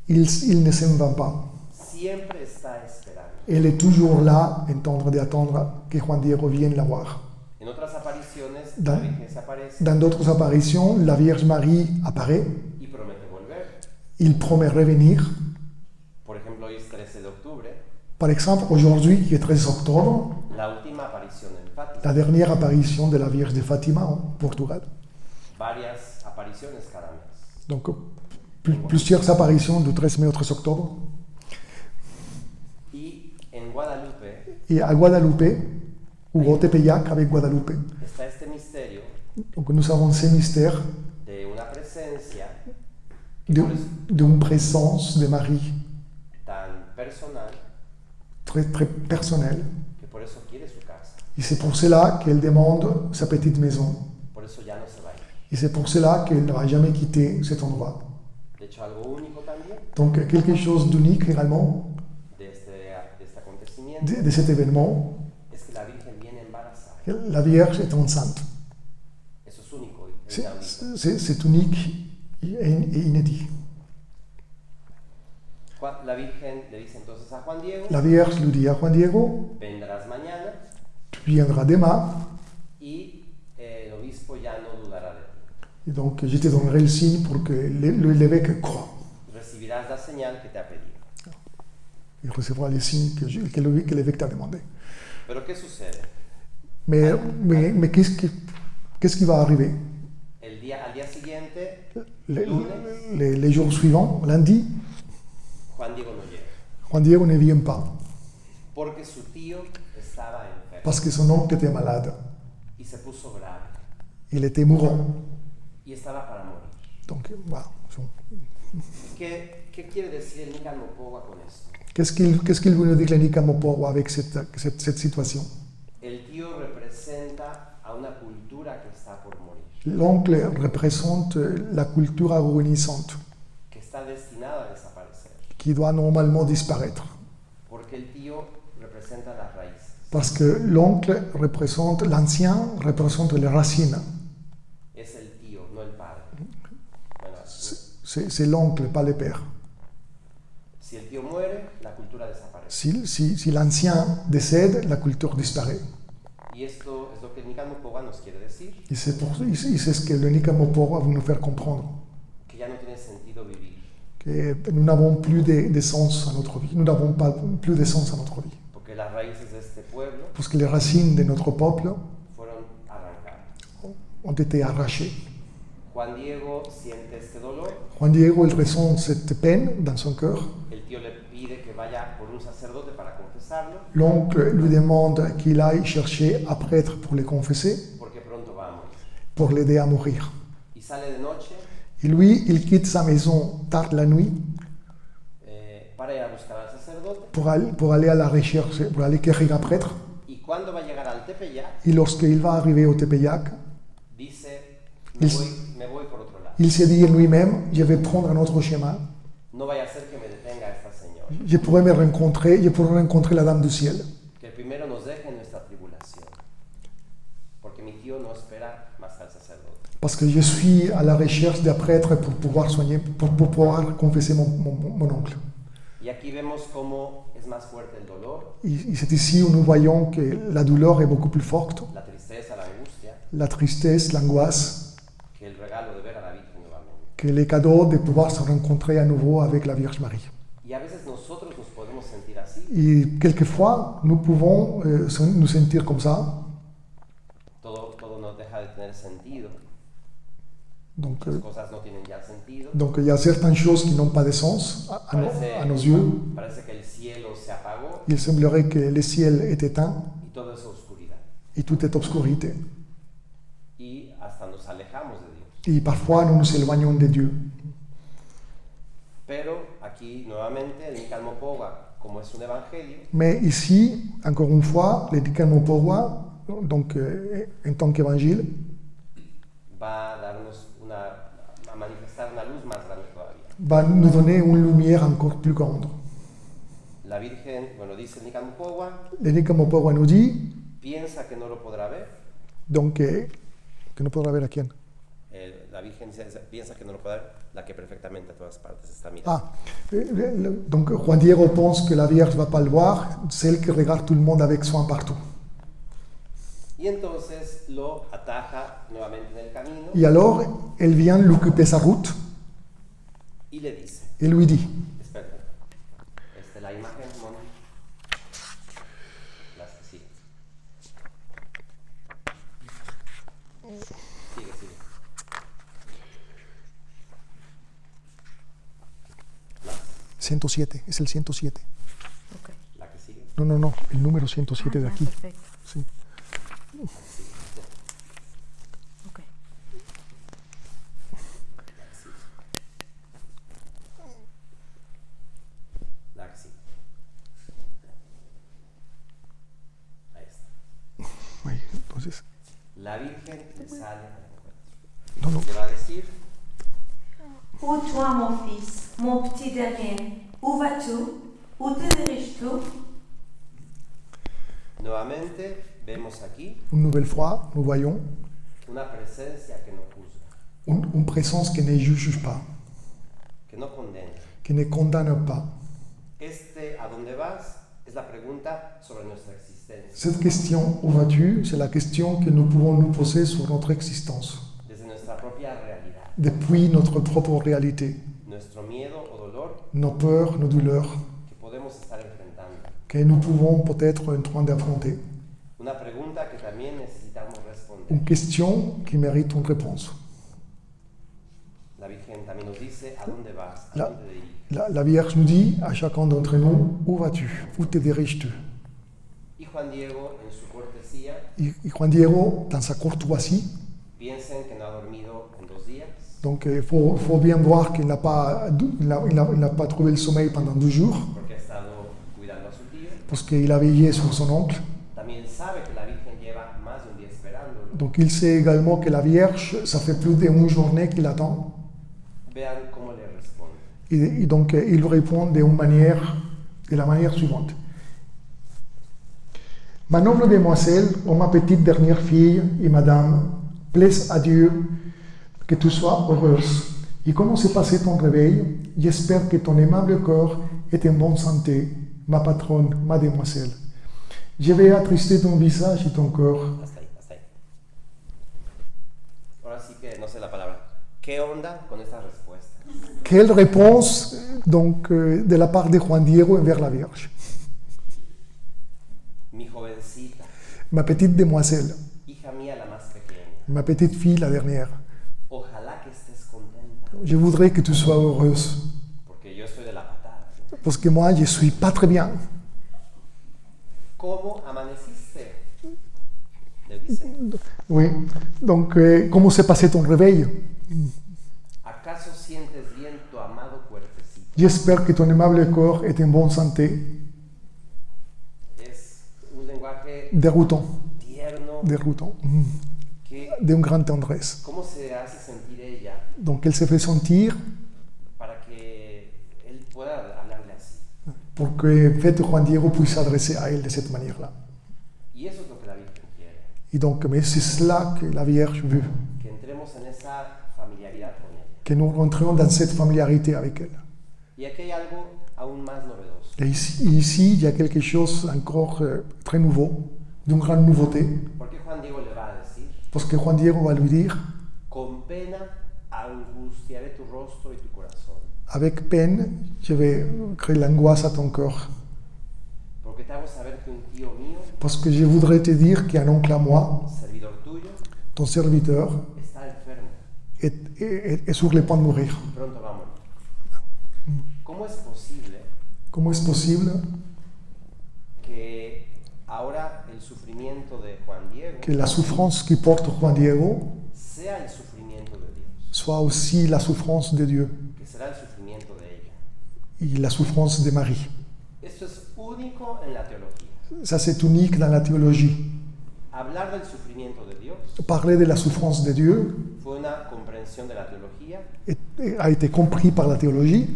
il ne s'en va pas. Siempre está esperando. Elle est toujours là, en train d'attendre que Juan Diego vienne la voir. En otras apariciones, Da- la Virgen se aparece Dans d'autres apparitions, la Vierge Marie apparaît, y promete volver. il promet revenir. Por ejemplo, hoy es 13 de octubre, Par exemple, aujourd'hui, qui est 13 octobre, la última aparición en Fátima. la dernière apparition de la Vierge de Fatima en Portugal. Varias apariciones cada mes. Donc, plusieurs apparitions du 13 mai au 13 octobre. Y en Guadalupe Et à Guadalupe, ou au Tepeyac avec Guadalupe. está este misterio Donc, nous avons ces mystères de una presencia d'une présence de Marie tan personal très, très personnelle. que por eso quiere su casa. Et c'est pour cela qu'elle demande sa petite maison. Por eso ya no se va a ir. Et c'est pour cela qu'elle ne va jamais quitter cet endroit. De hecho, algo único también Donc, quelque chose d'unique également de este acontecimiento de cet événement, es que la Virgen viene embarazada. la Vierge est enceinte. Eso es único y inaudito. C'est unique et inédit. La Virgen le dice entonces a Juan Diego, La Vierge lui dit à Juan Diego, vendrás mañana tu viendras demain, y el obispo ya no dudará de ti. et donc je te donnerai le signe pour que l'évêque croit. Recibirás la señal que te ha pedido. Il recevra les signes que l'évêque t'a demandé. Pero ¿qué sucede? Mais qu'est-ce qui va arriver? Al día siguiente, Les jours suivants, lundi, Juan Diego no llega, Juan Diego ne vient pas, porque su tío estaba enfermo parce que son oncle était malade. y se puso bravo Il était mourant. y estaba para morir. Donc, voilà. ¿Qué quiere decir el Nicamo Pogua con esto? Qu'est-ce qu'il veut nous dire le Nicamo Pogua avec cette situation? El tío representa a una cultura que está por morir, L'oncle représente la culture agonisante que está destinada a desaparecer, qui doit normalement disparaître. porque el tío representa las raíces. Parce que l'oncle représente, l'ancien représente les racines. Es el tío, no el padre. Bueno, C'est l'oncle, pas le père. si el tío muere, la cultura desaparece. Si l'ancien décède, la culture disparaît. Y esto es lo que Nicamo Pogua nos quiere decir, Et c'est ce que le Nicamo Pogua veut nous faire comprendre. que ya no tiene sentido vivir, Que nous n'avons plus de sens à notre vie. Nous n'avons pas plus de sens à notre vie. porque las raíces de este pueblo Parce que les racines de notre peuple fueron arrancadas. ont été arrachées. Juan Diego siente este dolor, Juan Diego, il ressent cette peine dans son cœur. el tío le pide que vaya por un sacerdote para confesarlo, L'oncle lui demande qu'il aille chercher un prêtre pour les confesser, porque pronto va a morir. pour l'aider à mourir. Y sale de noche Et lui, il quitte sa maison tard la nuit para ir a buscar al sacerdote, pour aller à la recherche, pour aller quérir un prêtre. y cuando va a llegar al Tepeyac, Et lorsqu'il va arriver au Tepeyac, dice, Il- me voy por otro lado. il s'est dit lui-même, je vais prendre un autre chemin. No vaya a ser que me detenga esta señora, Je pourrais rencontrer la Dame du Ciel. que el primero nos deje en nuestra tribulación, porque mi tío no espera más al sacerdote. Parce que je suis à la recherche d'un prêtre pour pouvoir soigner, pour pouvoir confesser mon oncle. Y aquí vemos cómo es más fuerte el dolor, Et c'est ici où nous voyons que la douleur est beaucoup plus forte, la tristeza, la angustia, la tristesse, l'angoisse, que el regalo de ver a la Virgen nuevamente. que les cadeaux de pouvoir se rencontrer à nouveau avec la Vierge Marie. Y a veces nosotros nos podemos sentir así, Et quelquefois, nous pouvons nous sentir comme ça. todo no deja de tener sentido, Donc, las cosas no tienen ya sentido, il y a certaines choses qui n'ont pas de sens à nos yeux. parece que el cielo se apagó Il semblerait que le ciel est éteint y todo es oscuridad. et tout est obscurité. Y hasta nos alejamos de Dios. Et parfois, nous nous éloignons de Dieu. Pero aquí nuevamente el Nicamo Pogua, como es un evangelio, Mais ici, encore une fois, le Nicamo Pogua, donc en tant qu'évangile, va a darnos a manifestar una luz más grande todavía. va nous donner une lumière encore plus grande. La Virgen, bueno, dice el Nicamo Pogua, Le Nicamo Pogua nous dit, piensa que no lo podrá ver. donc, que no podrá ver a quién. La Virgen piensa que no lo podrá ver, la que perfectamente a todas partes está mirando. Donc Juan Diego pense que la Vierge va pas le voir, celle qui regarde tout le monde avec soin partout. Y entonces lo ataja nuevamente en el camino Et alors, elle vient lui couper sa route y le dice, et lui dit, espera, la imagen, Moni, las que siguen. Sigue. Las, 107, es el 107. Ok. la que sigue. No, el número 107 de aquí. Perfecto. Sí. Ok. La que sigue. Ahí está. Ahí, entonces, La Virgen le sale al encuentro. no, Le va a decir, Où toi, mon fils, mon petit dernier, où vas-tu? Où te diriges-tu? nuevamente vemos aquí une nouvelle fois, nous voyons una presencia que no juzga, une présence qui ne juge pas, que no condena. qui ne condamne pas. ¿A dónde vas? Es la pregunta sobre nuestra existencia, Cette question, où vas-tu, c'est la question que nous pouvons nous poser sur notre existence, desde nuestra propia realidad, depuis notre propre réalité, nuestro miedo o dolor nos peurs, nos douleurs, que podemos estar enfrentando. que nous pouvons peut-être en train d'affronter. Una pregunta que también necesitamos responder. Une question qui mérite une réponse. La Virgen también nos dice, ¿a dónde vas? ¿A La- dónde te diriges? La Vierge nous dit à chacun d'entre nous, où vas-tu? Où te diriges-tu? Y Juan Diego, en su cortesía, Et Juan Diego, dans sa courtoisie, piensen que no ha dormido en 2 días, donc il faut bien voir qu'il n'a pas, il n'a pas trouvé le sommeil pendant 2 jours, porque ha estado cuidando a su tío. parce qu'il a veillé sur son oncle. También sabe que la Virgen Donc il sait également que la Vierge, ça fait plus d'une journée qu'il attend. Vean cómo le responde. Et donc il lui répond de la manière suivante. Ma noble demoiselle, ô ma petite dernière fille et madame, plaise à Dieu que tu sois heureuse. Et comment s'est passé ton réveil? J'espère que ton aimable corps est en bonne santé, ma patronne, ma demoiselle. Je vais attrister ton visage et ton corps. Hasta ahí, hasta ahí. Ahora sí que no sé la palabra. ¿Qué onda con esta respuesta? Quelle réponse donc de la part de Juan Diego envers la Vierge? Mi jovencita, Ma petite demoiselle, hija mía la más pequeña, ma petite fille, la dernière. ojalá que estés contenta, Je voudrais que tu sois heureuse, porque yo estoy de la patada. parce que moi, je suis pas très bien. ¿Cómo amaneciste? Le dice. Oui, donc comment s'est passé ton réveil? ¿Acaso sientes bien tu amado cuerpecito? J'espère que ton aimable corps est en bonne santé. Es un lenguaje Déroutant, tierno déroutant, que, d'une grande tendresse. ¿cómo se hace sentir ella Donc elle se fait sentir para que él pueda hablarle así? pour que en fait, Juan Diego puisse s'adresser à elle de cette manière-là. Y eso es lo que la Virgen quiere, Et donc, mais c'est cela que la Vierge veut, que entremos en esa familiaridad con ella. que nous rentrions dans cette familiarité avec elle. Y aquí hay algo aún más novedoso. Et ici, il y a quelque chose encore très nouveau, d'une grande nouveauté, Porque Juan Diego le va a decir, parce que Juan Diego va lui dire, con pena angustiaré tu rostro y tu corazón, avec peine, je vais créer l'angoisse à ton corps, porque te hago saber que un tío mío, parce que je voudrais te dire qu'un oncle à moi, servidor tuyo, ton serviteur, está enfermo est sur le point de mourir. y pronto va a morir. ¿Cómo es posible Comment est-ce possible que ahora el sufrimiento de Juan Diego que la souffrance qui porte Juan Diego sea el sufrimiento de Dios, soit aussi la souffrance de Dieu que será el sufrimiento de ella? et la souffrance de Marie? Esto es único en la teología. Ça, c'est unique dans la théologie. Hablar del sufrimiento de Dios Parler de la souffrance de Dieu fue una comprensión de la teología a été compris par la théologie,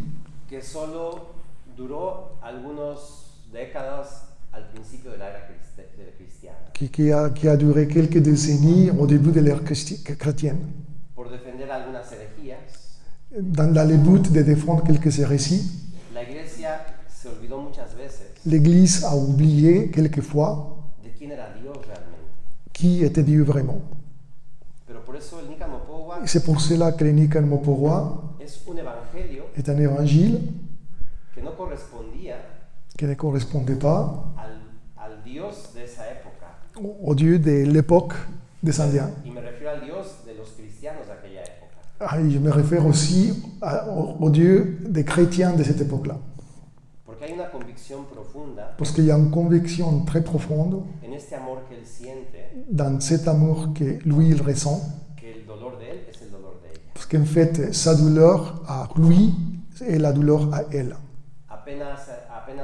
que solo duró algunas décadas al principio de la era cristiana, qui a duré quelques décennies au début de l'ère chrétienne, por defender algunas herejías. dans le but de défendre quelques hérésies. La Iglesia se olvidó muchas veces L'Église a oublié quelquefois de quién era Dios realmente. qui était Dieu vraiment. Pero por eso el Nican Mopogua Et c'est pour cela que le Nican Mopogua es un evangelio est un évangile que no correspondía qui ne correspondait pas al Dios de esa época. au Dieu de l'époque des Indiens. Y me refiero al Dios de los cristianos de aquella época. Ah, et je me réfère aussi au Dieu des chrétiens de cette époque-là. Porque hay una convicción profunda Parce qu'il y a une conviction très profonde en este amor que él siente, dans cet amour que lui, il ressent. que el dolor de él es el dolor de ella. Parce qu'en fait, sa douleur à lui est la douleur à elle. Apenas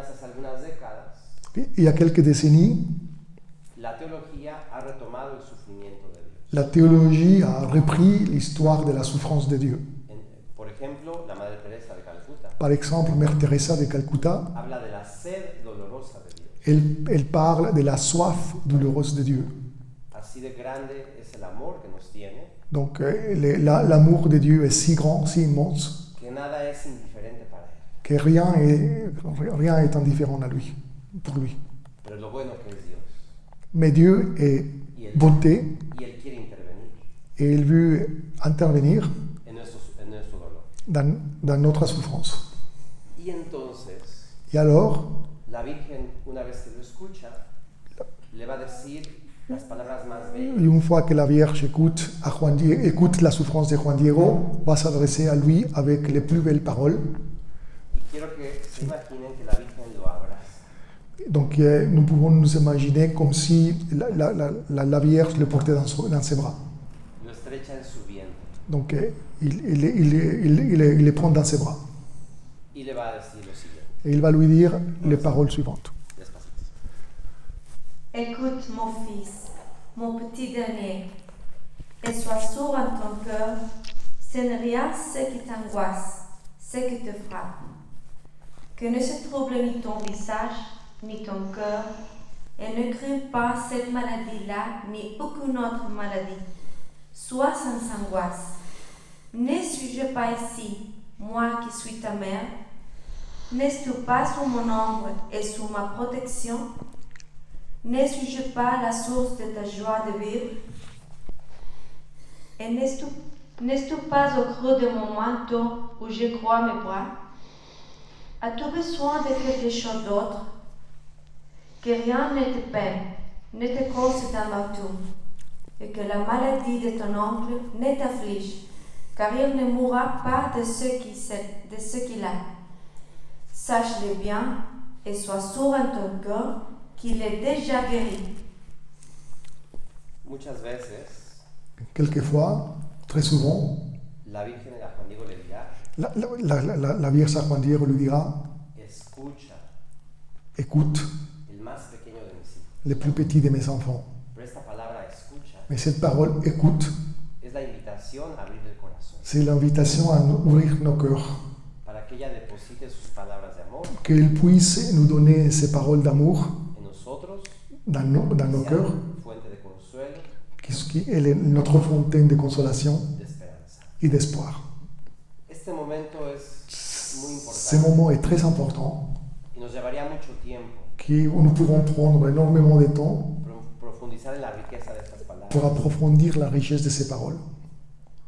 hace algunas décadas, Il y a quelques décennies, la teología ha retomado el sufrimiento de Dios. la théologie a repris l'histoire de la souffrance de Dieu. Por ejemplo, la Madre Teresa de Calcuta Par exemple, Mère Teresa de Calcutta, habla de la sed dolorosa de Dios. elle parle de la soif douloureuse de Dieu. Así de grande es el amor que nos tiene, Donc l'amour de Dieu est si grand, si immense, que nada es indiferente para él. que rien est indifférent à lui, pour lui. Pero lo bueno que es Dios. Mais Dieu est bonté Y él quiere intervenir et il veut intervenir en nuestro dolor. dans notre souffrance. Y entonces, Et alors, la Virgen, una vez que lo escucha, le va a decir las palabras más bellas. une fois que la Vierge écoute la souffrance de Juan Diego, va s'adresser à lui avec les plus belles paroles. Y quiero que se imaginen que la Virgen lo abraza. Donc nous pouvons nous imaginer comme si la Vierge le portait dans ses bras. Lo estrecha en su vientre Donc il les prend dans ses bras. y le va a decir lo siguiente. Et il va lui dire les paroles suivantes. Despacito. Écoute mon fils, mon petit dernier, et sois sourd en ton cœur, ce n'est rien ce qui t'angoisse, ce qui te frappe. Que ne se trouble ni ton visage, ni ton cœur, et ne crains pas cette maladie-là, ni aucune autre maladie. Sois sans angoisse. Ne suis-je pas ici, moi qui suis ta mère? N'es-tu pas sous mon ombre et sous ma protection? Ne suis-je pas la source de ta joie de vivre? Et n'es-tu pas au creux de mon manteau où je crois mes bras? As-tu besoin de quelque chose d'autre? Que rien ne te peine, ne te cause d'amertume, et que la maladie de ton oncle ne t'afflige, car il ne mourra pas de ce qu'il a. Sache-le bien et sois sûr en ton cœur qu'il est déjà guéri. Muchas veces, Quelquefois, très souvent, la Virgen a Juan Diego le dirá, la Vierge à Juan Diego lui dira escucha, écoute el más pequeño de mis hijos. les plus petits de mes enfants. Pero esta palabra escucha Mais cette parole écoute, es la invitación a abrir el corazón, c'est l'invitation à ouvrir nos cœurs, para que ella deposite sus palabras de amor qu'il puisse nous donner ces paroles d'amour en nosotros, dans nos sean cœurs, fuente de consuelo, qui est notre fontaine de consolation de esperanza. et d'espoir. Este momento es muy Ce importante moment est très important, y nos llevaría mucho tiempo que nous pourrons prendre énormément de temps profundizar en la riqueza de estas palabras. pour approfondir la richesse de ces paroles.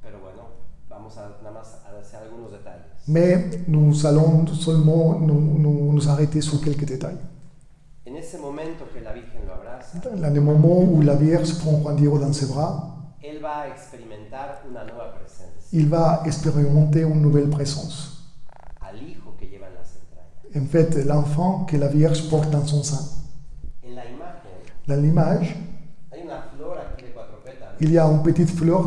Pero bueno, vamos a nada más a hacer algunos detalles. Mais nous allons seulement nous arrêter sur quelques détails. En ese momento que la Virgen lo abraza, Dans le moment où la Vierge prend Juan Diego dans ses bras, él va a experimentar una nueva presencia, il va expérimenter une nouvelle présence. al hijo que lleva en las entrañas. En fait, l'enfant que la Vierge porte dans son sein. En la imagen Dans l'image, hay una flor aquí de 4 pétalos il y a une petite fleur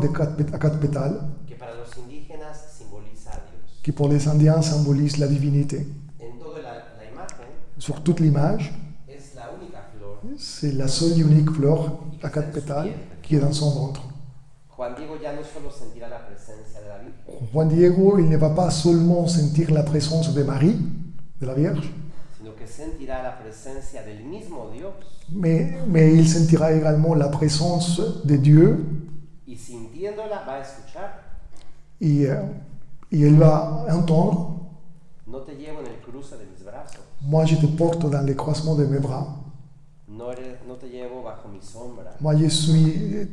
à quatre pétales que para los indígenas simboliza a Dios. qui pour les Indiens symbolise la divinité. En toda la imagen Sur toute l'image, es la única flor. c'est la seule et unique fleur à quatre pétales qui est dans son ventre. Juan Diego ya no solo sentirá la presencia de la Virgen, Juan Diego, il ne va pas seulement sentir la présence de Marie, de la Vierge, sino que sentirá la presencia del mismo Dios, mais il sentira également la présence de Dieu y sintiéndola va a escuchar: et il va entendre, no te llevo en el cruce de mis brazos, moi je te porte dans les croisements de mes bras, no te llevo bajo mi sombra. moi je suis,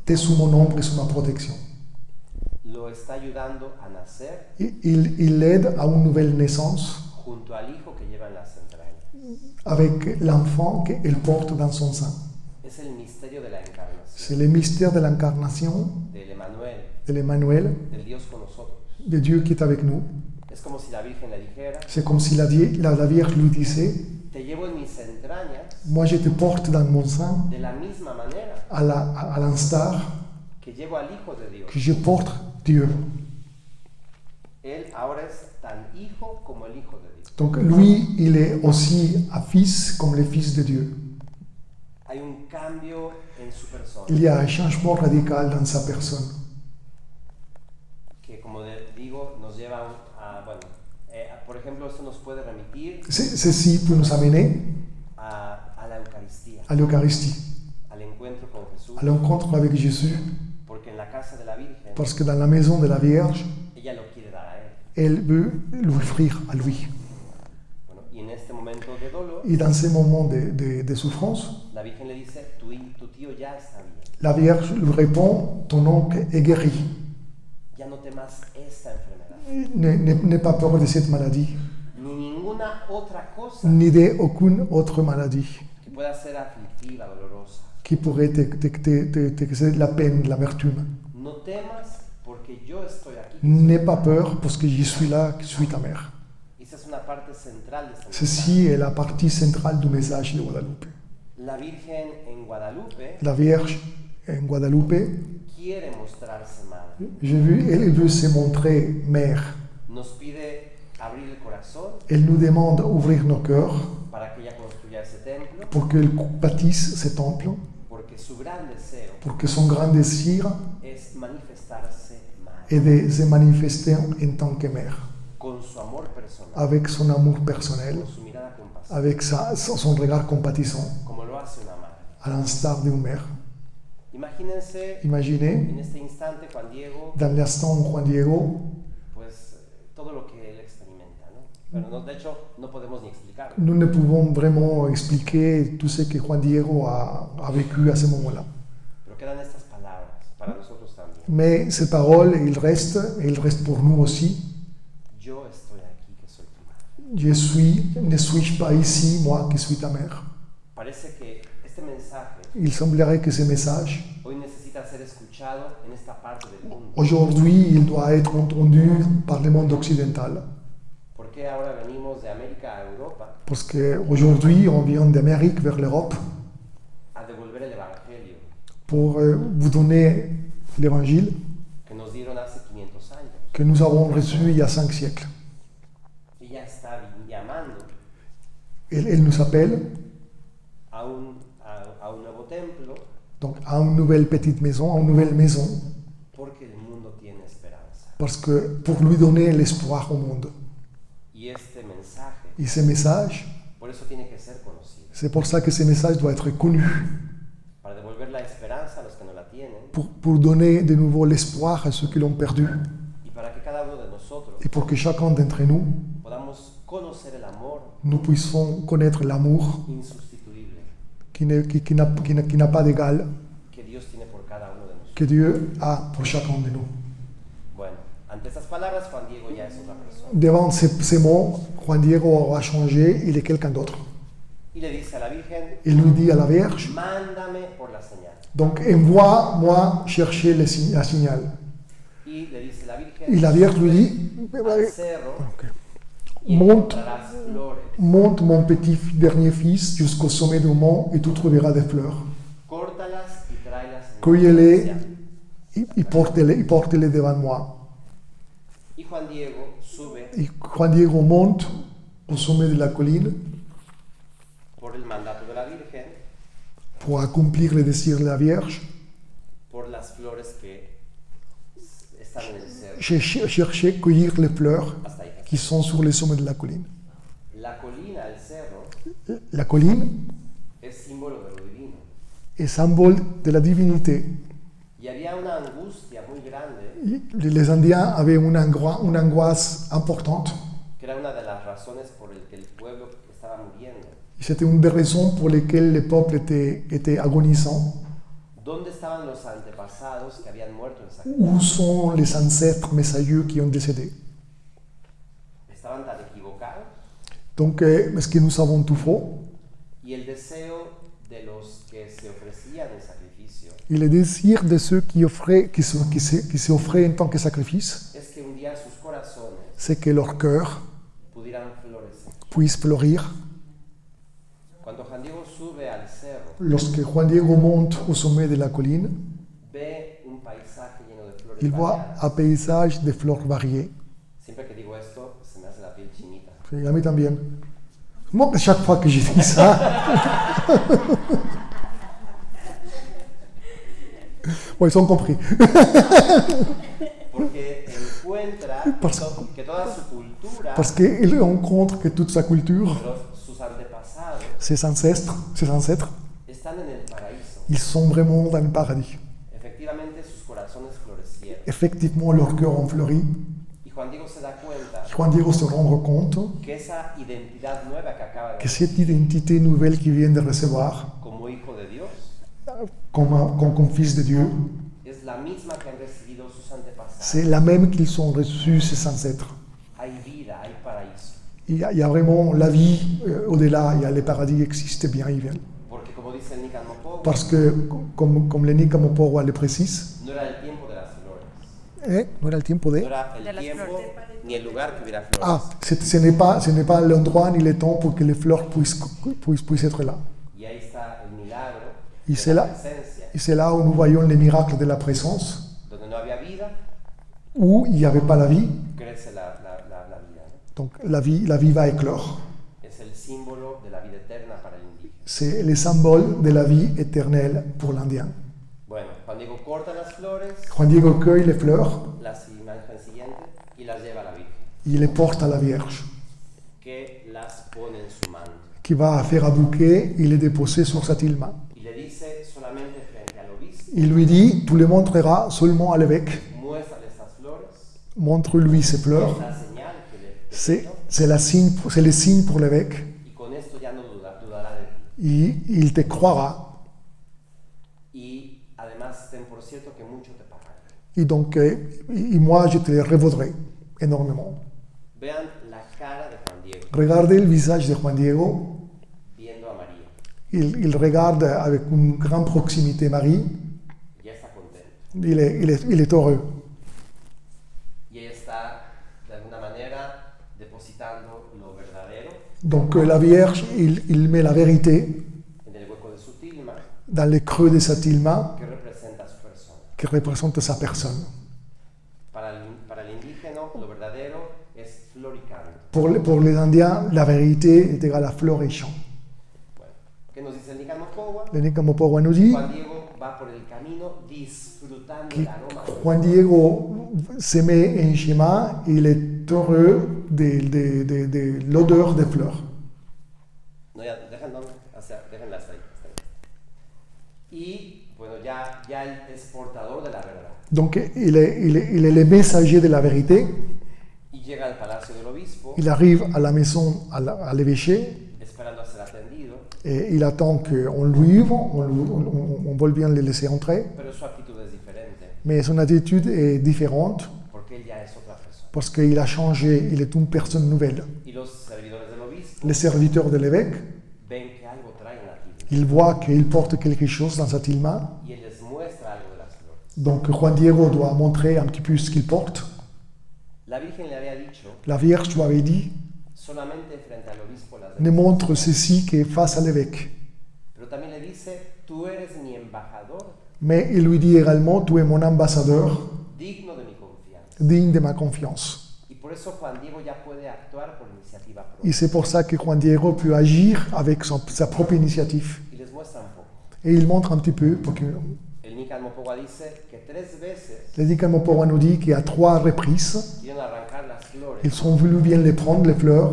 t'es sous mon ombre et sous ma protection. Lo está ayudando a nacer Il l'aide à une nouvelle naissance junto al hijo que lleva en las entrañas. avec l'enfant qu'elle porte dans son sein. Es el misterio de la encarnación, C'est le mystère de l'incarnation, del Emmanuel, de l'Emmanuel, del Dios con nosotros. de Dieu qui est avec nous. Es como si la Virgen le dijera: C'est comme si la Vierge lui disait, te llevo en mis entrañas moi je te porte dans mon sein de la misma manera à l'instar que llevo al Hijo de Dios. que je porte Dieu. Él ahora es tan hijo como el Hijo de Dios. Donc lui, il est aussi un fils comme le fils de Dieu. Hay un cambio en su persona Il y a un changement radical dans sa personne que, como digo, nos lleva a, bueno, por ejemplo, esto nos puede remitir Ceci peut nous amener a la Eucaristía, à l'Eucharistie, al encuentro con Jesús, à l'encontre avec Jésus, porque en la casa de la Virgen parce que dans la maison de la Vierge, ella lo quiere dar a él. elle veut l'offrir à lui. Bueno, y en este momento de dolor, Et dans ces moments de souffrance, la Virgen le dice: tu tío ya está bien, la Vierge lui répond, ton oncle est guéri. ya no temas esta enfermedad, N'aie pas peur de cette maladie, ni ninguna otra cosa ni d'aucune autre maladie que pueda ser aflictiva, dolorosa. qui pourrait te causer la peine, l'amertume. No temas porque yo estoy aquí. N'aie pas peur parce que je suis là, je suis ta mère. Esa es una parte central de esta Ceci est la partie centrale du message de Guadalupe. La Virgen en Guadalupe La Vierge en Guadalupe, quiere mostrarse madre. elle veut se montrer mère. Nos pide abrir el corazón Elle nous demande d'ouvrir nos cœurs para que ella construya ese templo, pour qu'elle bâtisse ce temple, porque su gran deseo porque son grand désir es manifestarse madre, est de se manifester en tant que mère, con su amor personal, avec son amour personnel, con su mirada compasiva, avec son regard compatissant, como lo hace una madre. à l'instar d'une mère. Imagínense Imaginez, en este instante Juan Diego, dans l'instant où Juan Diego, pues todo lo que él experimenta, ¿no? Pero no, de hecho no podemos ni explicarlo. nous ne pouvons vraiment expliquer tout ce que Juan Diego a vécu à ce moment-là. Pero quedan estas palabras para nosotros también. Mais ces paroles, ils restent, et ils restent pour nous aussi. Yo estoy aquí que soy tu madre. Ne suis-je pas ici, moi qui suis ta mère? Parece que este mensaje Il semblerait que ce message, hoy necesita ser escuchado en esta parte del mundo. aujourd'hui, il doit être entendu par le monde occidental. ¿Por qué ahora venimos de América a Europa Parce qu'aujourd'hui, on vient d'Amérique vers l'Europe a devolver el Evangelio pour vous donner l'évangile que nos dieron hace 500 años? que nous avons reçu il y a 5 siècles. Ella está llamando Elle nous appelle a un nuevo templo donc, à une nouvelle petite maison, à une nouvelle maison, porque el mundo tiene esperanza. parce que pour lui donner l'espoir au monde. Y este mensaje, Et ce message, por eso tiene que ser conocido, c'est pour ça que ce message doit être connu, para devolver la esperanza a los que no la tienen pour donner de nouveau l'espoir à ceux qui l'ont perdu, y para que cada uno de nosotros et pour que chacun d'entre nous, podamos conocer el amor nous puissions connaître l'amour insustituible qui n'a pas d'égal, que Dios tiene por cada uno de nosotros. que Dieu a pour chacun de nous. Bueno, ante estas palabras, Juan Diego ya es otra persona. Devant ces mots, Juan Diego a changé, il est quelqu'un d'autre. Y le dice a la Virgen, Il lui dit à la Vierge, mándame por la señal. donc envoie-moi chercher la signal. Y le dice la Virgen, Et la Vierge lui dit, al cerro y monte, encontrarás flores. monte mon petit dernier fils jusqu'au sommet du mont et tu trouveras des fleurs. Córtalas y tráelas en Cueille-les abundancia. et porte-les devant moi. Y Juan Diego sube Et Juan Diego monte au sommet de la colline por el mandato de la Virgen, pour accomplir le désir de la Vierge, por las flores que están en el cerro. chercher, cueillir les fleurs Hasta ahí. qui sont sur les sommets de la colline. La colina, el cerro, La colline es símbolo de lo divino. est symbole de la divinité. Y había una angustia muy grande, Les Indiens avaient une angoisse importante. que era una de las razones por el que el pueblo estaba muriendo. C'était une des raisons pour lesquelles le peuple était agonisant. ¿Dónde estaban los antepasados que habían muerto en sacrificio? Où sont les ancêtres messagieux qui ont décédé? Estaban tan equivocados. Donc, est-ce que nous savons tout faux? Y el deseo de los que se ofrecían en sacrificio Et le désir de ceux qui s'offraient en tant que sacrifice, es que un día sus corazones c'est que leur cœur pudieran florecer. puisse fleurir. Cuando Juan Diego sube al cerro, Lorsque Juan Diego monte au sommet de la colline, ve un paisaje lleno de flores il voit variadas. un paysage de fleurs variées. Siempre que digo esto, se me hace la piel chinita. Et a mí también. Moi, chaque fois que je dis ça, bon, ils ont compris. Porque encuentra que toda su cultura, Parce qu'il rencontre que toute sa culture, sus antepasados, ses ancêtres, están en el paraíso. ils sont vraiment dans le paradis. Efectivamente, sus corazones florecieron. Effectivement, leurs cœurs ont fleuri. Y Juan Diego se da cuenta Juan Diego se rend compte que esa identidad nueva que acaba de que cette identité nouvelle qu'il vient de recevoir, como hijo de Dios, comme fils de Dieu, es la misma que han recibido sus antepasados. c'est la même qu'ils ont reçue ses ancêtres. Hay vida, hay paraíso. Il y a vraiment la vie au-delà, il y a le paradis existe bien y bien. Porque como dice el Nicanor, Parce que, comme le Nika Mopogwa le précise, no era el tiempo de las flores. no era el tiempo No de... era el De las tiempo flores. ni el lugar que hubiera flores. Ah, ce n'est pas l'endroit ni le temps pour que les fleurs puissent être là. Y ahí está el milagro Y de c'est la là, presencia, et c'est là où nous voyons les miracles de la présence, donde no había vida, où il n'y avait pas la vie, crece la vida. ¿No? donc la vie va éclore. Es el símbolo de la vida eterna para el indígena. c'est le symbole de la vie éternelle pour l'Indien. Bueno, Juan Diego corta las flores, Juan Diego cueille les fleurs, las imagen siguiente, y las lleva a la Virgen, il les porte à la Vierge, que las pone en su manto. qui va faire un bouquet et les déposer sur sa tilma. Y le dice solamente frente al obispo, Il lui dit, tu les montreras seulement à l'évêque, muéstrale estas flores, montre-lui ces es fleurs, la señal que c'est le signe pour l'évêque, y con esto ya no dudará de ti. et il te croira. Y además ten por cierto que mucho te pagará. Et donc, et moi, je te les revaudrai énormément. Vean la cara de Juan Diego Regardez le visage de Juan Diego. viendo a María. Il regarde avec une grande proximité Marie. Ya está contento. Il est heureux. Y ella está de alguna manera depositando lo verdadero Donc, la Vierge, il met la vérité en el hueco de su tilma dans les creux de sa tilma que representa a su persona. qui représente sa personne. Para el indígena, lo verdadero es flor y canto. Pour les Indiens, la vérité est égale à fleur et chant. Bueno, ¿qué nos dice el Nicanor? Le Nicanor nous dit Juan Diego va por el camino disfrutando que el aroma. Juan Diego se met en chemin et il est heureux de l'odeur des fleurs. No, ya, déjenla hasta ahí. Y bueno, ya él es portador de la verdad. Donc il est le messager de la vérité. Y llega al palacio del obispo, Il arrive à la maison, à l'évêché, esperando a ser atendido, et il attend qu'on l'ouvre, on veut bien le laisser entrer. pero su actitud es diferente, Mais son attitude est différente porque él ya es otra persona. parce qu'il a changé, il est une personne nouvelle. Y los servidores del obispo Les serviteurs de l'évêque, ven que algo trae en la tilma, ils voient qu'il porte quelque chose dans sa tilma. y él les muestra algo de las flores. Donc Juan Diego doit montrer un petit peu ce qu'il porte. La Virgen le había dicho, La Vierge lui avait dit, solamente frente al obispo las ne montre ceci que face à l'évêque. pero también le dice, tú eres mi embajador, Mais il lui dit également, tu es mon ambassadeur, digno de mi confianza. digne de ma confiance. Y por eso Juan Diego ya puede actuar por iniciativa Et propia. c'est pour ça que Juan Diego peut agir avec sa propre initiative. Y les muestra un poco. Et il montre un petit peu, parce que El Nican Mopogua dice que 3 veces le Nicanor nous dit qu'à 3 reprises, quieren arrancar las flores, ils ont voulu bien les prendre, les fleurs,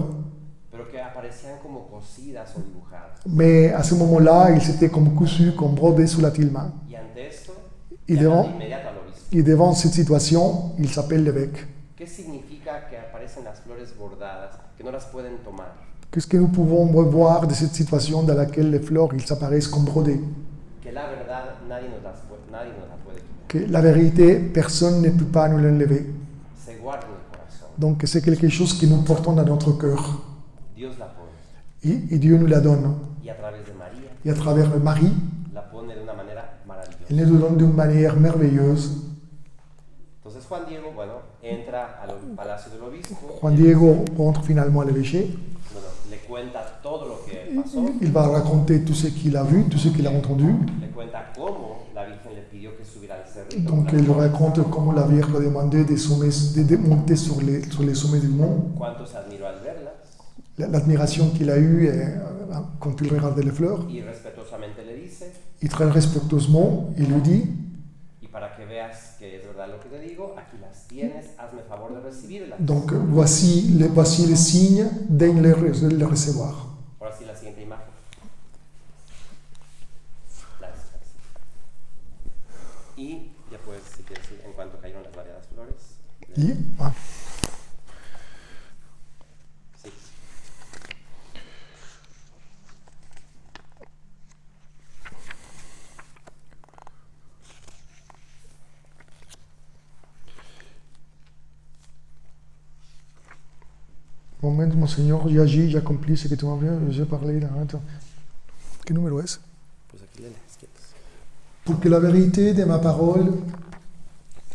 pero que aparecían como cosidas o dibujadas. mais à ce moment-là, ils étaient comme cousus, comme brodés sous la tilma. Y ante esto, Y llaman devant- de inmediato al obispo. Et devant cette situation, il s'appelle l'évêque. ¿Qué significa que aparecen las flores bordadas, que no las pueden tomar? Qu'est-ce que nous pouvons voir de cette situation dans laquelle les fleurs, ils apparaissent comme brodés? Que la verdad nadie nos la puede quitar. Que la vérité, personne ne peut pas nous l'enlever. Se guarda en el corazón. Donc c'est quelque chose que nous portons dans notre cœur. Dios la pone. Et Dieu nous la donne. Y a través de María Et à travers Marie, la pone de una manera maravillosa. elle nous donne d'une manière merveilleuse. Entonces Juan Diego, bueno, entra al palacio del obispo. Juan Diego rentre finalement à l'évêché. Bueno, le cuenta todo lo que pasó. Il va raconter tout ce qu'il a vu, tout ce qu'il a entendu. Le cuenta cómo la Virgen le pidió que subiera al cerrito. Donc il raconte comment la Vierge a demandé de monter sur les sommets du mont. Cuánto se admiró al verlas. L'admiration qu'il a eue quand il regardait les fleurs. Y respetuosamente le dice, Et très respectueusement, il lui dit, y para que veas que es verdad lo que te digo, aquí las tienes, hazme favor de recibirlas. donc voici les signes, daigne les recevoir. Ahora sí, la siguiente imagen. Y ya puedes, si quieres, en cuanto cayeron las variadas flores. Et, ah, Sí. moment, mon Seigneur, j'ai agi, j'ai accompli ce que tu m'as dit, j'ai parlé. Là, attends. Quel numéro est-ce? Pues aquí le lees, quietos. Pour que la vérité de ma parole,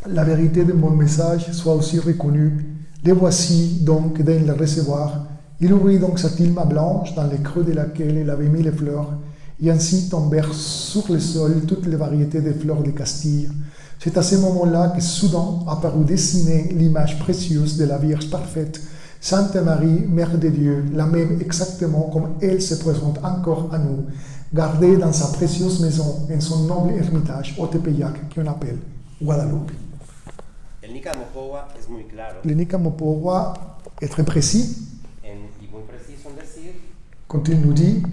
la vérité de mon message soit aussi reconnue, les voici donc daigne les recevoir. Il ouvrit donc sa tilma blanche dans les creux de laquelle il avait mis les fleurs, et ainsi tombèrent sur le sol toutes les variétés de fleurs de Castille. C'est à ce moment-là que soudain apparut dessinée l'image précieuse de la Vierge parfaite, Sainte Marie, Mère de Dieu, la même exactement comme elle se présente encore à nous, gardée dans sa précieuse maison, en son noble ermitage au Tepeyac, qu'on appelle Guadalupe. El Nica Mopowa es muy claro Le Nica Mopowa est très précis y muy preciso en decir quand il nous dit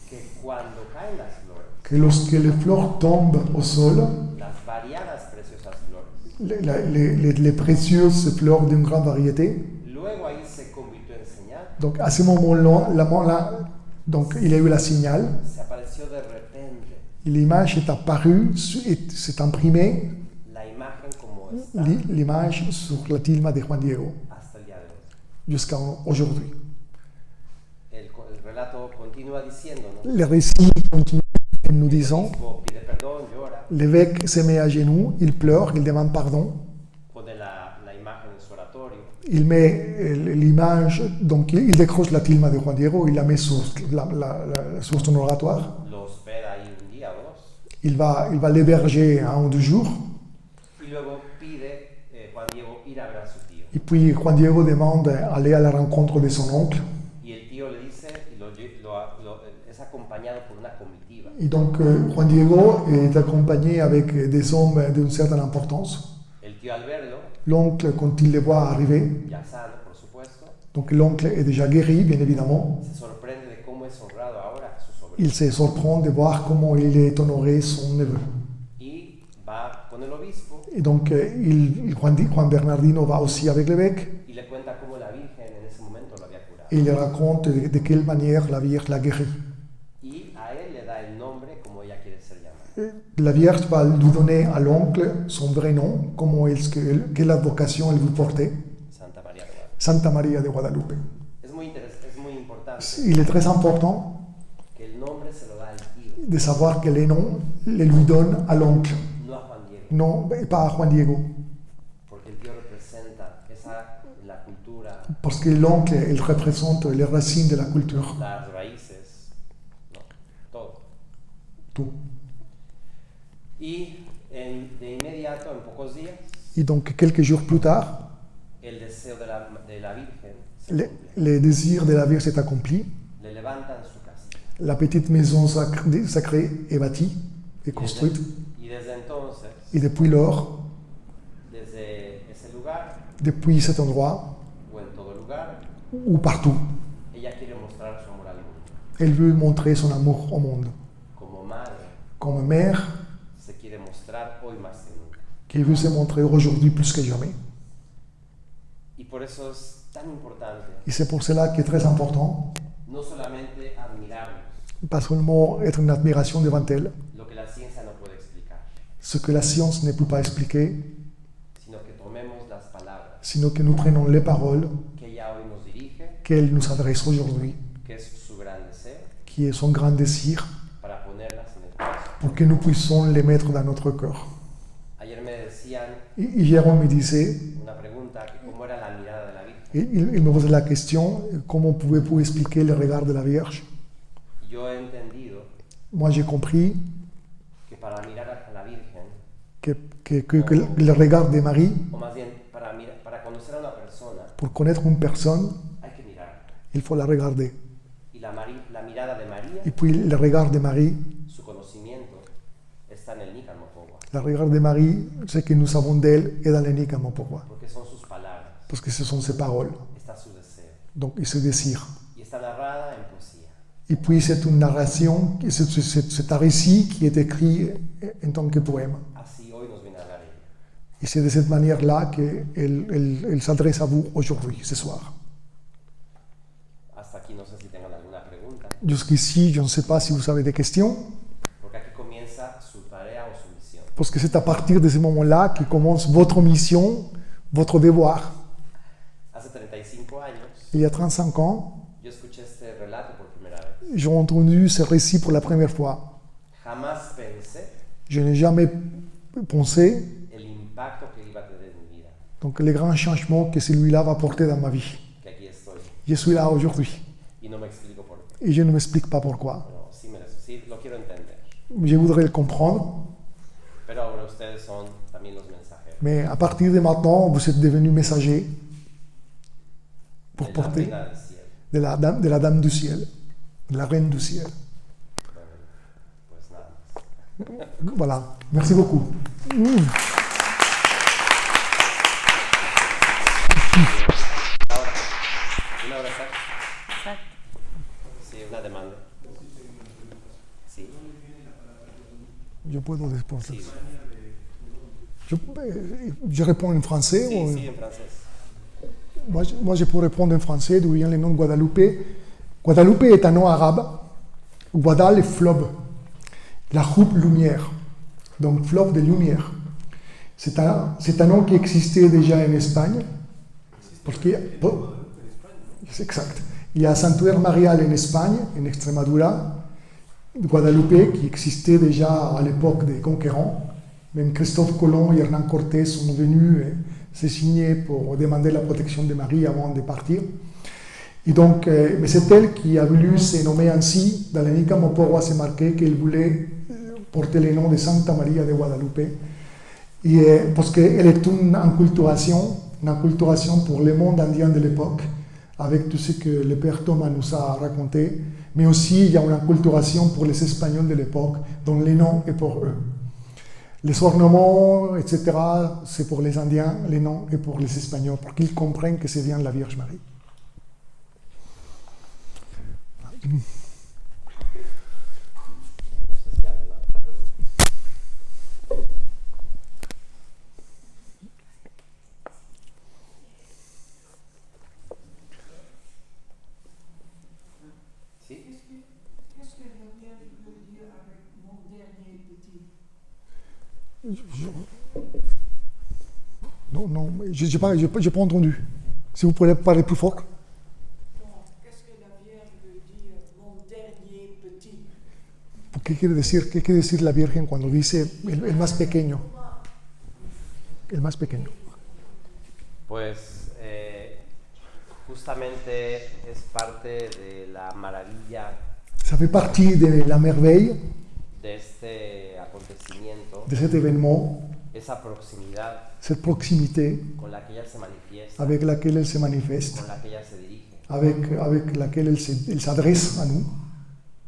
que cuando caen las flores, que lorsque les fleurs tombent au sol, las variadas preciosas flores, les précieuses fleurs d'une grande variété, luego ahí se convirtió en señal, donc à ce moment-là, donc il y a eu la signal, se apareció de repente l'image est apparue, s'est imprimée, la imagen como está l'image sur la tilma de Juan Diego, hasta el día de hoy. jusqu'à aujourd'hui. El relato continúa diciéndonos, Le récit continue en nous disant, el obispo pide perdón, llora, l'évêque se met à genoux, il pleure, il demande pardon, pone la imagen en su oratorio, il met l'image, donc il décroche la tilma de Juan Diego, il la met sur son oratoire, lo hospeda ahí un día o dos, il va l'héberger 1 ou 2 jours, y luego pide Juan Diego ir a ver a su tío. et puis Juan Diego demande d'aller à la rencontre de son oncle, Y el tío le dice, y es acompañado por una comitiva. et donc Juan Diego est accompagné avec des hommes d'une certaine importance. El tío al verlo, L'oncle, quand il les voit arriver, ya sano por supuesto, donc l'oncle est déjà guéri, bien évidemment, se sorprende de cómo es honrado ahora su sobrino. il se surprend de voir comment il est honoré son neveu. Y va con el obispo Et donc Juan Bernardino va aussi avec l'évêque y le cuenta cómo la Virgen en ese momento lo había curado. et il raconte de quelle manière la Vierge l'a guéri. Y a él le da el nombre como ella quiere ser llamada. La Vierge va lui donner à l'oncle son vrai nom, quelle vocation elle veut porter, Santa María de Guadalupe. Santa Maria de Guadalupe. Es muy importante Il est très important que el nombre se lo da al tío, de savoir que les noms les lui donne à l'oncle, no a Juan Diego, non pas à Juan Diego, porque el tío representa la cultura, parce que l'oncle, il représente les racines de la culture, las raíces, no, todo. tout. Y de inmediato, en pocos días, Et donc quelques jours plus tard, el deseo de la Virgen se le, cumple. le désir de la Vierge s'est accompli. Le levantan su casa. La petite maison sacrée est bâtie, est construite. Y desde entonces, Et depuis lors, desde ese lugar depuis cet endroit, o en todo lugar, ou partout, ella quiere mostrar su amor al mundo. elle veut montrer son amour au monde. Como madre, Comme mère, se quiere mostrar hoy más que nunca. qui veut se montrer aujourd'hui plus que jamais. Y por eso es tan importante Et c'est pour cela qu'il est très important, no solamente admirarnos pas seulement être une admiration devant elle, lo que la ciencia no puede explicar, ce que la science ne peut pas expliquer, sino que tomemos las palabras sinon que nous prenons les paroles que ella hoy nos dirige, qu'elle nous adresse aujourd'hui, que es su gran deseo, qui est son grand désir, para ponerlas en el corazón. pour que nous puissions les mettre dans notre cœur. Ayer me decían Et Jérôme me disait, una pregunta, que cómo era la mirada de la Virgen. il me posait la question, comment pouvez-vous expliquer le regard de la Vierge? Yo he entendido Moi j'ai compris que para mirar a la Virgen, que le regard de Marie, o más bien para conocer a una persona, pour connaître une personne, hay que mirar. il faut la regarder. Y la mirada de María, Et puis le regard de Marie, su conocimiento, está en el Nica Mopowa, le regard de Marie, ce que nous savons d'elle est dans le Nica Mopowa, porque son sus palabras, parce que ce sont ses paroles, está su deseo. donc il se désire. Y está narrada en poesía. Et puis c'est une narration, c'est un récit qui est écrit en tant que poème. Así hoy nos viene a hablar ella. Et c'est de cette manière-là qu'elle s'adresse à vous aujourd'hui, ce soir. Hasta aquí no sé si tengan alguna pregunta, Jusqu'ici, je ne sais pas si vous avez des questions, porque aquí comienza su tarea o su misión. parce que c'est à partir de ce moment-là que commence votre mission, votre devoir. Hace 35 años, Il y a 35 ans, yo escuché este relato por primera vez. j'ai entendu ce récit pour la première fois. Jamás pensé Je n'ai jamais pensé el impacto que iba a tener en mi vida, donc les grands changements que celui-là va porter dans ma vie. que aquí estoy. Je suis là aujourd'hui Y no me explico por qué. et je ne m'explique pas pourquoi. Pero sí lo quiero entender. Je voudrais le comprendre, Pero ahora ustedes son también los mensajeros. mais à partir de maintenant, vous êtes devenus messagers. pour de la porter reina del cielo. de la Dame du Ciel, de la Reine du Ciel. Bueno, pues nada más. Voilà, merci beaucoup. Ahora, una hora exacta. Exacto. Sí, una demanda. Sí, Je puedo después. sí, Je réponds en français sí, ou... sí, en francés. Moi, je peux répondre en français, d'où vient le nom de Guadeloupe. Guadeloupe est un nom arabe. Guadal est fleuve. La coupe lumière. Donc fleuve de lumière. C'est un nom qui existait déjà en Espagne. Parce que, c'est exact. Il y a Santuaire Marial en Espagne, en Extremadura, Guadeloupe, qui existait déjà à l'époque des conquérants. Même Christophe Colomb et Hernán Cortés sont venus se signer pour demander la protection de Marie avant de partir. Et donc, mais c'est elle qui a voulu se nommer ainsi. Dans l'Anica Moporo, c'est marqué qu'elle voulait porter le nom de Santa Maria de Guadalupe. Et, parce qu'elle est une enculturation pour le monde indien de l'époque, avec tout ce que le père Thomas nous a raconté. Mais aussi, il y a une enculturation pour les Espagnols de l'époque, dont le nom est pour eux. Les ornements, etc., c'est pour les Indiens, les noms et pour les Espagnols, pour qu'ils comprennent que c'est bien la Vierge Marie. No sé si hay una otra pregunta. ¿Sí? Qu'est-ce que la Vierge veut dire avec mon dernier petit? Non, je n'ai pas entendu. Si vous pouvez parler plus fort. Non, qu'est-ce que la Vierge veut dire mon dernier petit? ¿Qué quiere decir la Virgen cuando dice el más pequeño? El más pequeño. Pues justamente es parte de la maravilla Ça fait partie de la merveille de este acontecimiento, de cet événement, esa proximidad cette proximité con la que ella se manifiesta, avec laquelle elle se manifeste, con la que ella se dirige. avec laquelle elle s'adresse à nous.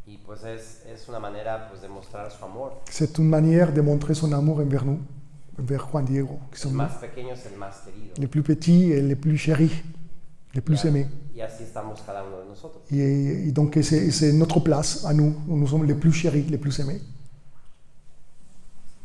Y pues es una manera pues, de mostrar su amor. C'est une manière de montrer son amour envers nous, envers Juan Diego, qui El sont más pequeño es el más querido. les plus petits et les plus chéris, les plus aimés. Y así estamos cada uno de nosotros. Et donc c'est notre place à nous, nous sommes les plus chéris, les plus aimés.